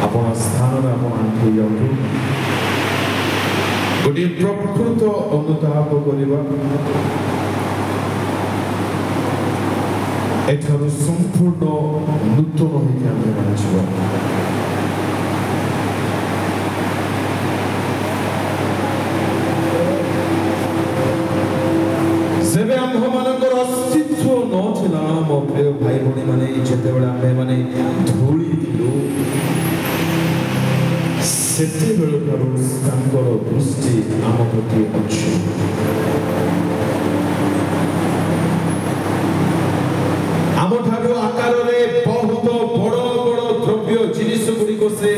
ଆପଣ ସ୍ଥାନରେ ଆପଣ ଆଣ୍ଠେଇ ଯାଆନ୍ତୁ, ଗୋଟିଏ ପ୍ରକୃତ ଅନୁତାପ କରିବା, ଏଠାରୁ ସମ୍ପୂର୍ଣ୍ଣ ନୂତନ ହେଇକି ଆମେ ବାହାରିଯିବା। ସେବେ ଆମ୍ଭମାନଙ୍କର ଅସ୍ତିତ୍ୱ ନଥିଲା ମୋ ପ୍ରିୟ ଭାଇ ଭଉଣୀମାନେ, ଯେତେବେଳେ ଆମେମାନେ ଧୂଳି ଥିଲୁ, ସେତେବେଳଠାରୁ ତାଙ୍କର ଦୃଷ୍ଟି ଆମ ପ୍ରତି ଅଛି। ଆମଠାରୁ ଆକାରରେ ବହୁତ ବଡ଼ ବଡ଼ ଦ୍ରବ୍ୟ ଜିନିଷ ଗୁଡ଼ିକ ସେ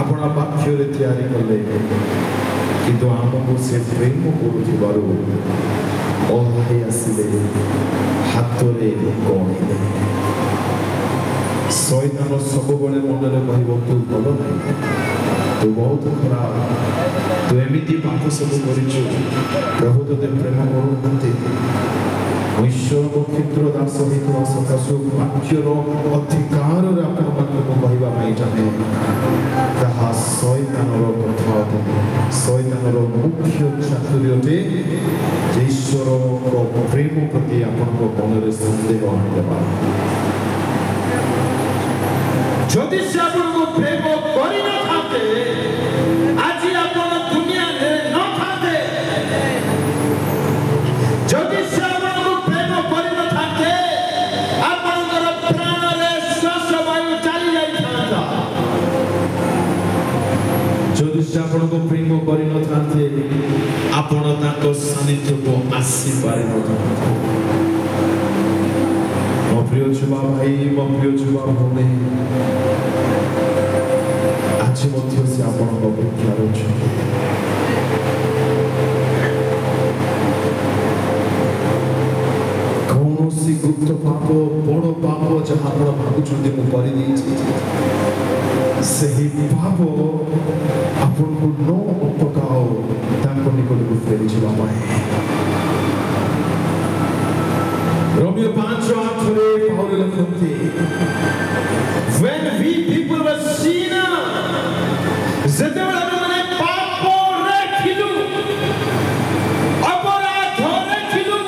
ଆପଣ ବାକ୍ୟରେ ତିଆରି କଲେ, କିନ୍ତୁ ଆମକୁ ସେ ପ୍ରେମ କରୁଥିବାରୁ ଓହ୍ଲାଇ ଆସିଲେ, ହାତରେ ଗଣିଲେ। ଶୈତାନ ସବୁବେଳେ ମନରେ କହିବ ତୁ ଭଲ ନାହିଁ, ତୁ ବହୁତ ଖରାପ, ତୁ ଏମିତି ପାପ ସବୁ କରିଛୁ, ପ୍ରଭୁ ତୋତେ ପ୍ରେମ କରୁନାହାନ୍ତି। ଈଶ୍ୱରଙ୍କ କ୍ଷୁଦ୍ର ଦାସ ହୋଇଥିବା ସକାଶୁ ବାକ୍ୟର ଅଧିକାରରେ ଆପଣମାନଙ୍କୁ କହିବା ପାଇଁ ଚାହେଁ, ତାହା ଶୈତାନର କଥା ଅଟେ, ଶୈତାନର ମୁଖ୍ୟ ଚାତୁରୀ ଅଟେ, ଯେ ଈଶ୍ୱରଙ୍କ ପ୍ରେମ ପ୍ରତି ଆପଣଙ୍କ ମନରେ ସନ୍ଦେହ ଆଣିଦେବା। ଯଦି ସେ ଆପଣଙ୍କୁ ପ୍ରେମ କରିନଥାନ୍ତେ, ଆଜି ଆପଣ ଦୁନିଆରେ ନଥାନ୍ତେ। ଯଦି ସେ ଆପଣଙ୍କୁ ପ୍ରେମ କରିନଥାନ୍ତେ, ଆପଣଙ୍କର ପ୍ରାଣରେ ଶ୍ୱାସ ବାୟୁ ଚାଲି ଯାଇଥାନ୍ତା। ଯଦି ସେ ଆପଣଙ୍କୁ ପ୍ରେମ କରିନଥାନ୍ତେ, ଆପଣ ତାଙ୍କ ସାନ୍ନିଧ୍ୟକୁ ଆସିପାରିନଥାନ୍ତେ। ମୋ ପ୍ରିୟ ଯୁବା ଭାଇ, ମୋ ପ୍ରିୟ ଯୁବା ଭଉଣୀ, ଆଜି ମଧ୍ୟ ସେ ଆପଣଙ୍କ ଅପେକ୍ଷାରେ ଅଛନ୍ତି। କୌଣସି ଗୁପ୍ତ ପାପ, ବଡ଼ ପାପ ଯାହା ଆପଣ ଭାବୁଛନ୍ତି ମୁଁ କରିଦେଇଛି, ସେହି ପାପ ଆପଣଙ୍କୁ ନ ଅଟକାଅ ତାଙ୍କ ନିକଟକୁ ଫେରିଯିବା ପାଇଁ। ରୋମିଓ 5:8 ପାଉଲ ଲେଖନ୍ତି, when we people were sinners, ଯେତେବେଳେ ଆମେମାନେ ପାପରେ ଥିଲୁ, ଅପରାଧରେ ଥିଲୁ,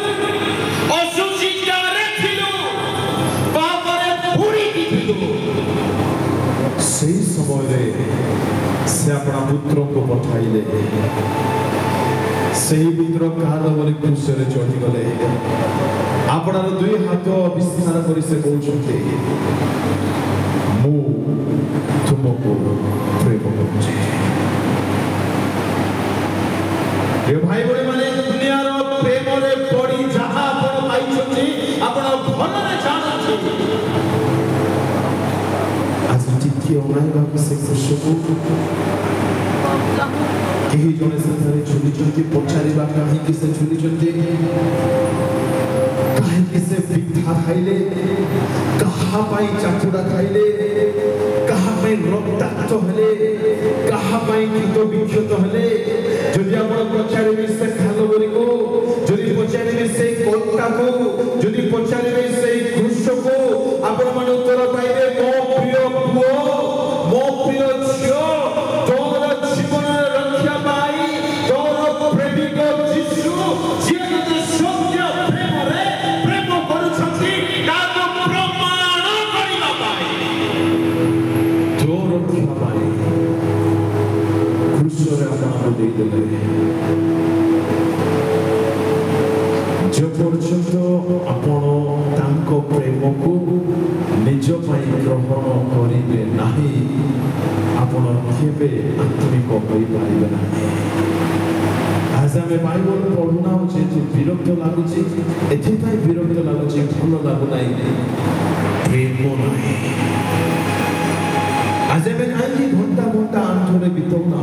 ଅସୁଚିତାରେ ଥିଲୁ, ପାପରେ ବୁଡ଼ିକି ଥିଲୁ, ସେହି ସମୟରେ ସେ ଆପଣା ପୁତ୍ରଙ୍କୁ ପଠାଇଲେ। ସେହି ପୁତ୍ର କାଲବରୀ କ୍ରୁଶରେ ଚଢ଼ିଗଲେ। ଆପଣର ଦୁଇ ହାତ ବିସ୍ତାର କରି ସେ କହୁଛନ୍ତି, ମୁଁ ତୁମକୁ ପ୍ରେମ କରୁଛି। ଏ ଭାଇ ଭଉଣୀମାନେ, ଦୁନିଆର ପ୍ରେମରେ ପଡ଼ି ଯାହା ଆପଣ ପାଇଛନ୍ତି, ଆପଣ ଭଲରେ ଜାଣନ୍ତି। ଆଜି ଟିକେ ଅନାଇବାକୁ ସେ କୃଷକୁ କେହି ଜଣେ ସେଠାରେ ଝୁଲିଛନ୍ତି, ପଚାରିବା କାହିଁକି ସେ ଝୁଲିଛନ୍ତି, କାହିଁକି ସେ ପିଠା ଖାଇଲେ, କାହା ପାଇଁ ଚାକୁଡ଼ା ଖାଇଲେ, କାହା ପାଇଁ ରକ୍ତାକ୍ତ ହେଲେ, କାହା ପାଇଁ କ୍ଷତ ବିକ୍ଷତ ହେଲେ। ଯଦି ଆପଣ ପଚାରିବେ ସେ କାଲବରୀକୁ, ଯଦି ପଚାରିବେ ସେଇ କଣ୍ଟାକୁ, ଯଦି ପଚାରିବେ ସେଇ କ୍ରୁଶକୁ, ଆପଣମାନେ ଉତ୍ତର ପାଇବେ, ମୋ ପ୍ରିୟ ପୁଅ, ମୋ ପ୍ରିୟ ଝିଅ, ତୋର ଜୀବନର ରକ୍ଷା ପାଇଁ ତୋର ପ୍ରେମିକ ଯୀଶୁ, ଯିଏ ତୋତେ ସତ୍ୟ ପ୍ରେମରେ ପ୍ରେମ କରୁଛନ୍ତି, ତାକୁ प्रेम को निज पाई ग्रहण करिबे नाही आपण केबे आत्मिक होई पाइबे नाही। आज आम बाइबल पढ़ुना जे विरक्त लगुच एथाई विरक्त लगुच भल लगुना प्रेम नहीं। आज आम कहीं घंटा घंटा आंधरे बिताऊना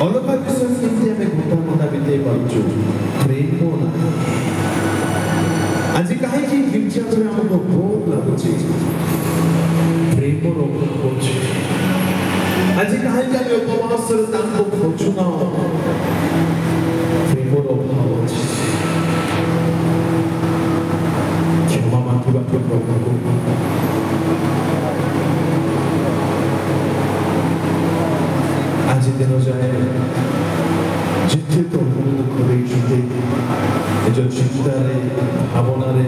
अलगा विषय केमती आम घंटा घंटा बिताई पार्छु प्रेम नहीं। आज कहीं गिर्जा घरे आमको बोर लगुच प्रेम अभाव अच्छे। आज कहीं उपवास खोजुना प्रेम अभाव अच्छे। क्षमा मांगा प्रभु आज दिन जाए जिते प्रभु दुख देते निज चिंतार भावनार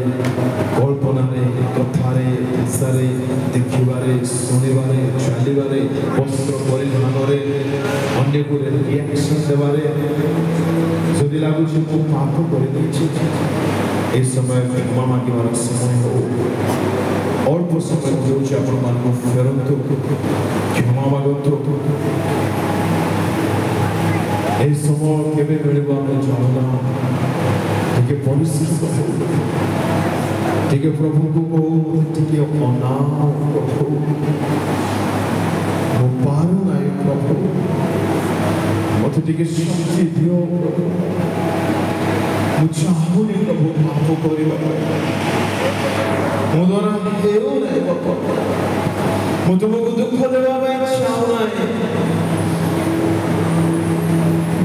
कल्पनार कथार भाषार देखिबार शुणवार चलबार वस्त्र परिधान अन्य को रिएक्शन देवार जदि लगुच मु पाप कर समय क्षमा मांगार समय हो अल्प समय हो आप फेरतु क्षमा मागतु। ए समय केबे मिलबो हम जानना टिके परिश्रम करू टिके प्रभु को कहू टिके अनाव प्रभु मो पारू नाई प्रभु मत टिके शक्ति दियो मु चाहुनी प्रभु पाप करिबा मो द्वारा हेउ नाई बाबा मु तुमको दुख देवा पाई चाहू नाई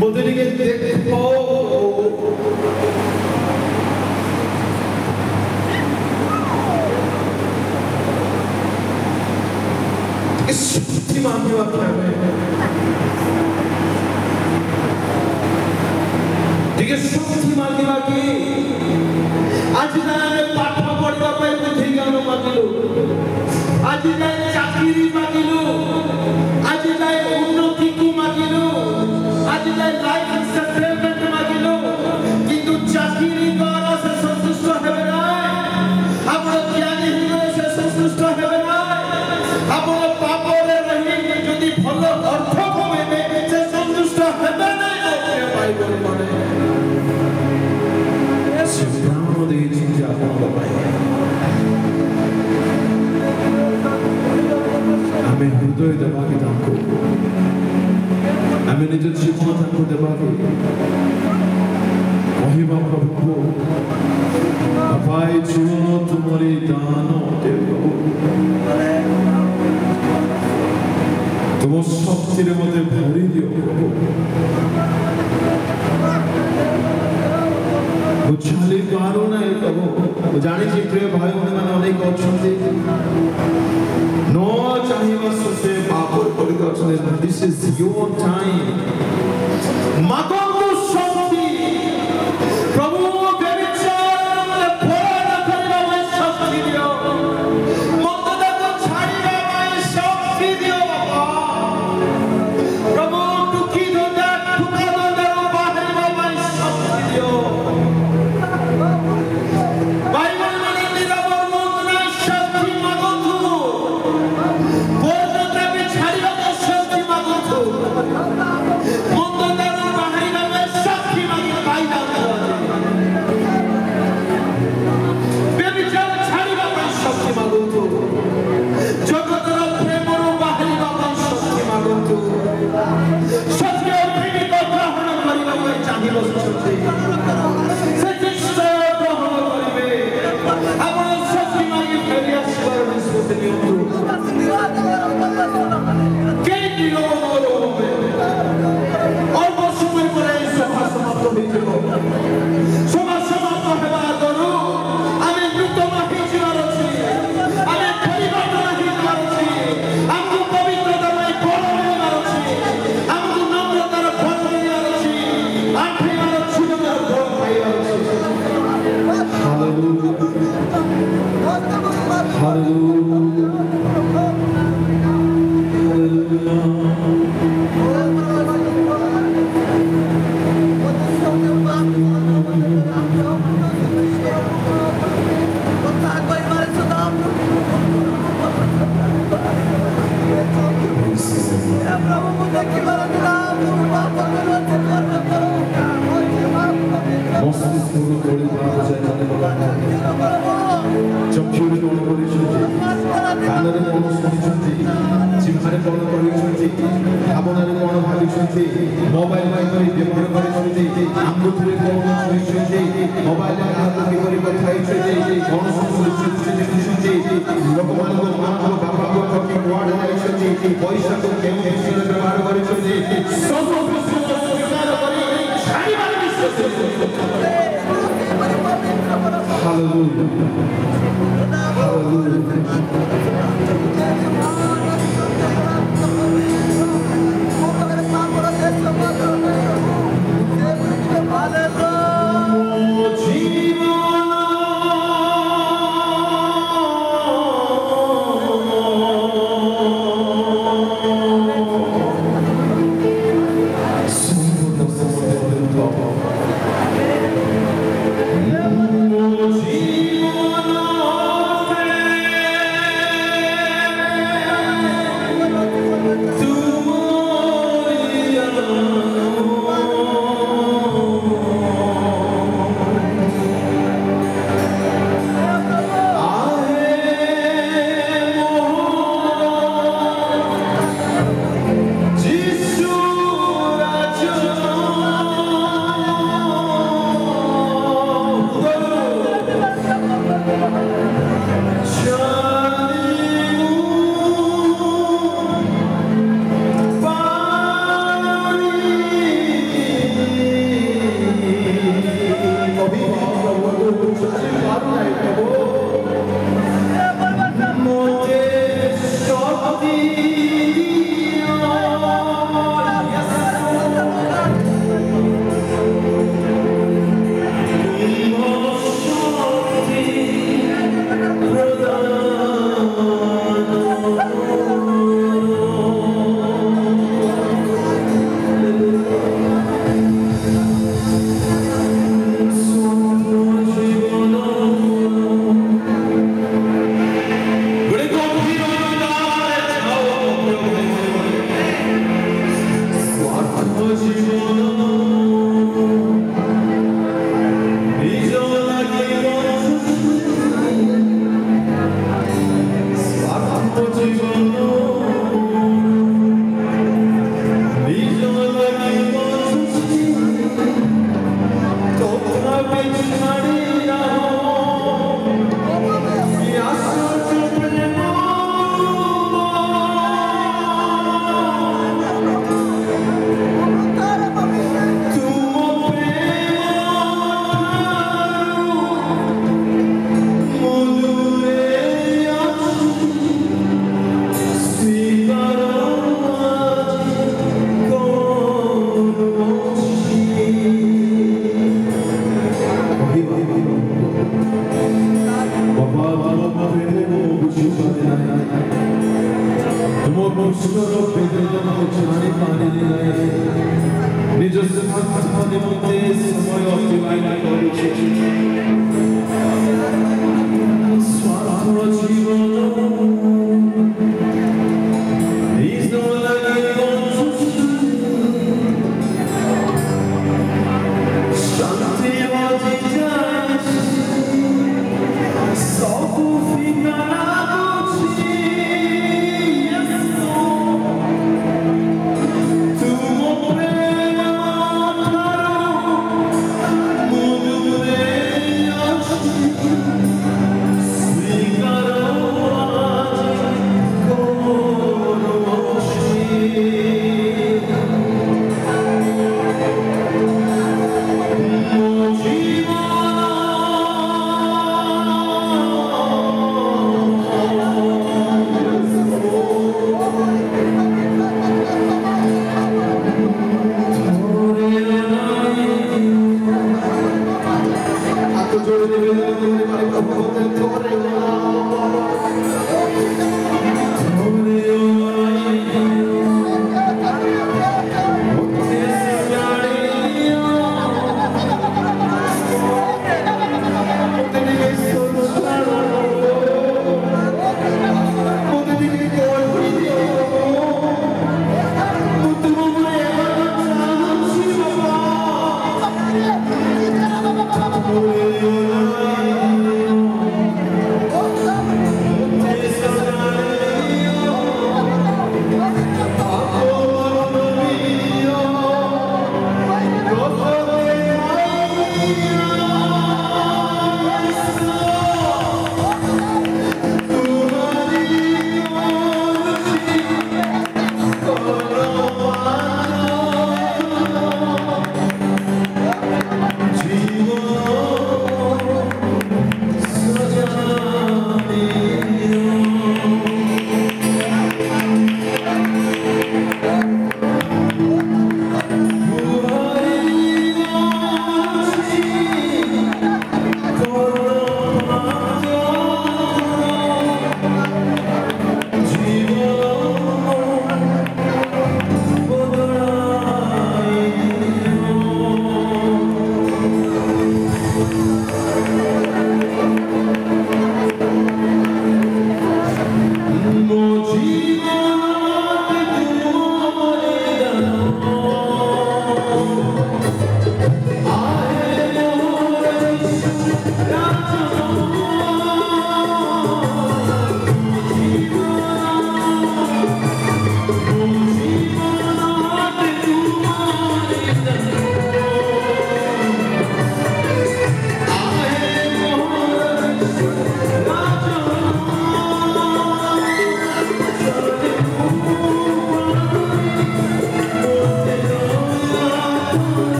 मते टिके देखो शक्ति मांगवा टिके शक्ति मांगवा कि आज ना पाठ पढ़वा पे बुद्धि ज्ञान मांगिलु आज ना चाकरी मांगिलु आज ना उन्नति को मांगिलु आज ना लाइफ सेटलमेंट मांगिलु किंतु चाकरी द्वारा से संतुष्ट हेबे ना हमर ज्ञानी हिरे से संतुष्ट हेबे ना हमर पापरे रही जदि भल अर्थ कमेबे से संतुष्ट हेबे ना बाइबल माने से प्राण दे जी आपन पाए आमे हृदय देवा के ताको आमे निज जीवन ताको देवा के कहिबा प्रभु को अपाय जीवन तुमरी दान देव तुम शक्ति रे मते भरी दियो प्रभु बुझाली पारो ना प्रभु जानी जी प्रिय भाई माने अनेक अछंती नो चाहिबा से पापर परिवर्तन दिस इज योर टाइम मागो शक्ति प्रभु बेविचार मने भोर करबा में शक्ति दियो मत को छाड़ीबा में शक्ति दियो प्रभु दुखी दोदा ठुका दोदा बाहरबा में शक्ति दियो बाइबल माने निरबर मुद्रा शक्ति मागो बोलता भी छाड़ीबा में शक्ति मागो मत दारू बाहरबा ମିଛାରେ କଣ କରିଛନ୍ତି, ଭାବନାରେ କଣ ଭାବିଛନ୍ତି, ମୋବାଇଲ ମାଧ୍ୟମରେ ବ୍ୟବହାର କରିଛନ୍ତି, ଆଙ୍ଗୁଠିରେ କଣ ଛୁଇଁଛନ୍ତି, ମୋବାଇଲରେ କାହାକୁ କିପରି କଥା ହେଇଛନ୍ତି, କଣ ସବୁ ଦେଖୁଛନ୍ତି, ଲୋକମାନଙ୍କ ମାଆଙ୍କ ବାପାଙ୍କ ପ୍ରତି କୁଆଡ଼େ ଯାଇଛନ୍ତି, ପଇସାକୁ କେଉଁ ବିଷୟରେ ବ୍ୟବହାର କରିଛନ୍ତି, ସବୁ ବିଷୟ ସ୍ୱୀକାର କରି ଛାଡ଼ିବାର ବିଶ୍ୱାସ। Hallelujah.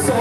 So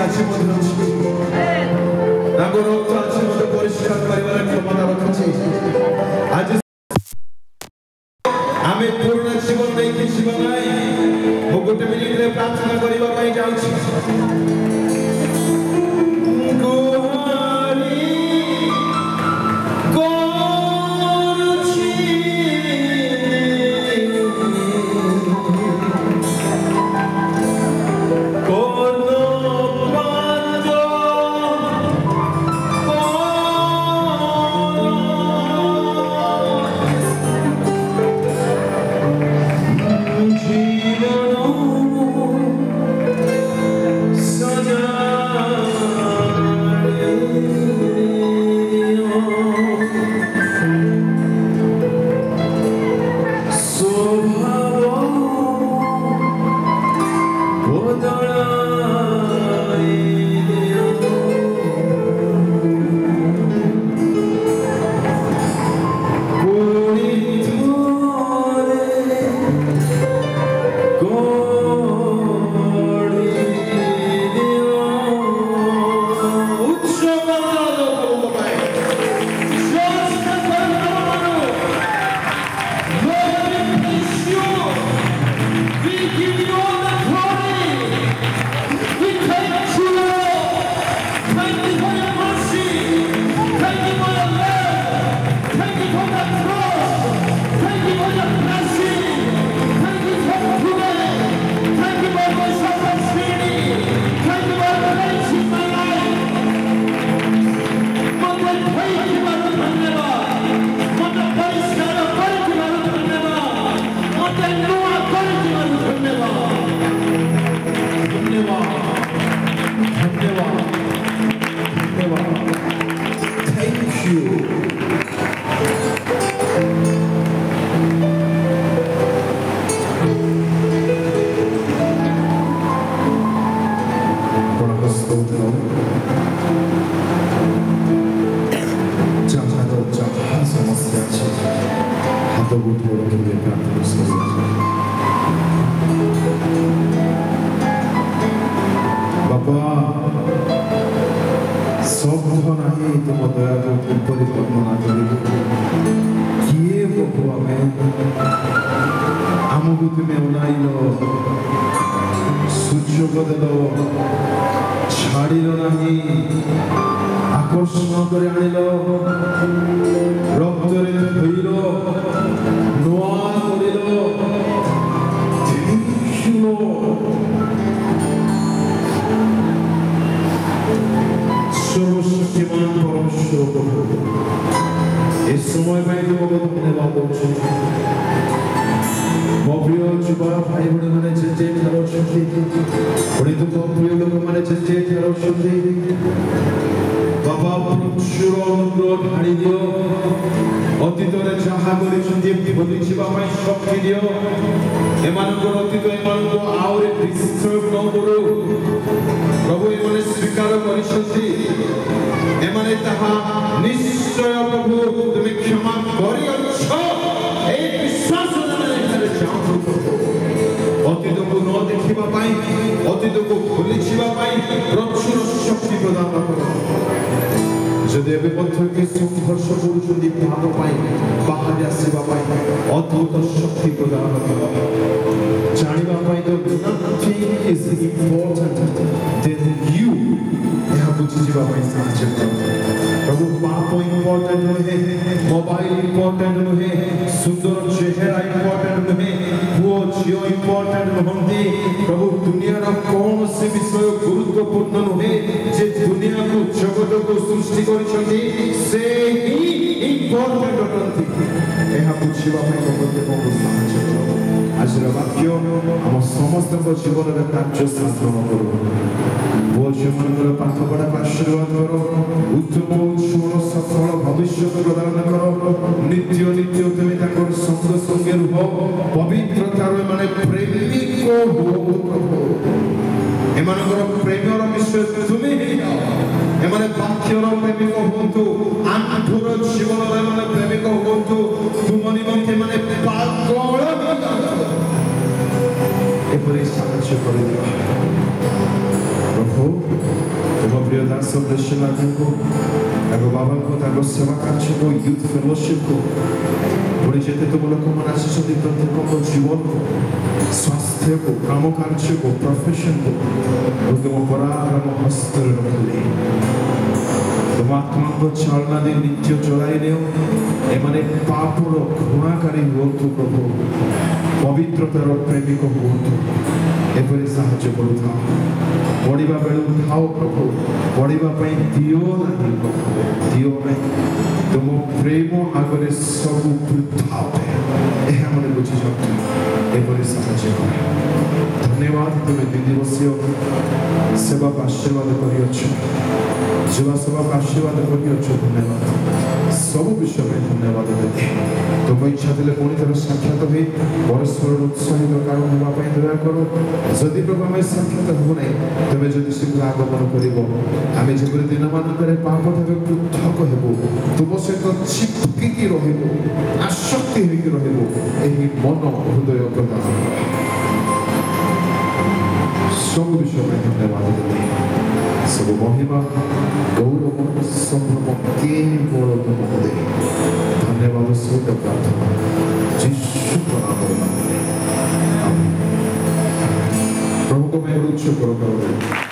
ଆଜି ମଧ୍ୟ ଅଛି ତାଙ୍କ ରକ୍ତ ଆଜି ମଧ୍ୟ ପରିଷ୍କାର କରିବାର କ୍ଷମତା ରଖିଛି ଆଜି ଆମେ ପୂର୍ଣ୍ଣ ଜୀବନ ନେଇକି ଯିବା ନାହିଁ ମୁଁ ଗୋଟେ ମିନିଟରେ ପ୍ରାର୍ଥନା କରିବା ପାଇଁ ଯାଉଛି प्रभु तुम प्रिय दास दृश्यनाथ को एगो बाबा को ताको सेवा कार्य को यूथ फेलोशिप को पुणी जेते तुम लोग मन आशीषदी प्रत्येक को जीवन को स्वास्थ्य को काम कार्य को प्रोफेशन को तुम पराक्रम हस्त रखले तुम आत्मा को चालना दे नित्य चलाई देओ एमाने पापर घृणाकारी हुओतु प्रभु पवित्रतार प्रेमिक हुओतु एपरि साहाय्य करूथा पढ़िबा बेलू थाओ प्रभु पढ़िबा पई दियो नाही दियो नाही तुम प्रेम आगरे सब वृथा ए हमने बुझी सकते एपरि साहाय्य कर धन्यवाद तुम दिन दिवसीय सेवा का आशीर्वाद करियो सेवा सेवा का आशीर्वाद करियो धन्यवाद सब विषय में धन्यवाद देते तुम इच्छा दिले पुणी थर साक्षात हो परस्पर उत्साहित कारण होगा दया करो जदि प्रभु आम साक्षात हो ना तुम्हें जदि शीघ्र आगमन कर आम जो दिन मानक पाप भाव पृथक हेबू तुम सहित चिपकी आसक्ति रही मन हृदय प्रदान सब विषय में धन्यवाद देते सब महिमा गौरव संभ्रम केवल तुमको दे धन्यवाद सहित प्रार्थना जिसु प्रणाम प्रभु को मैं उच्च करो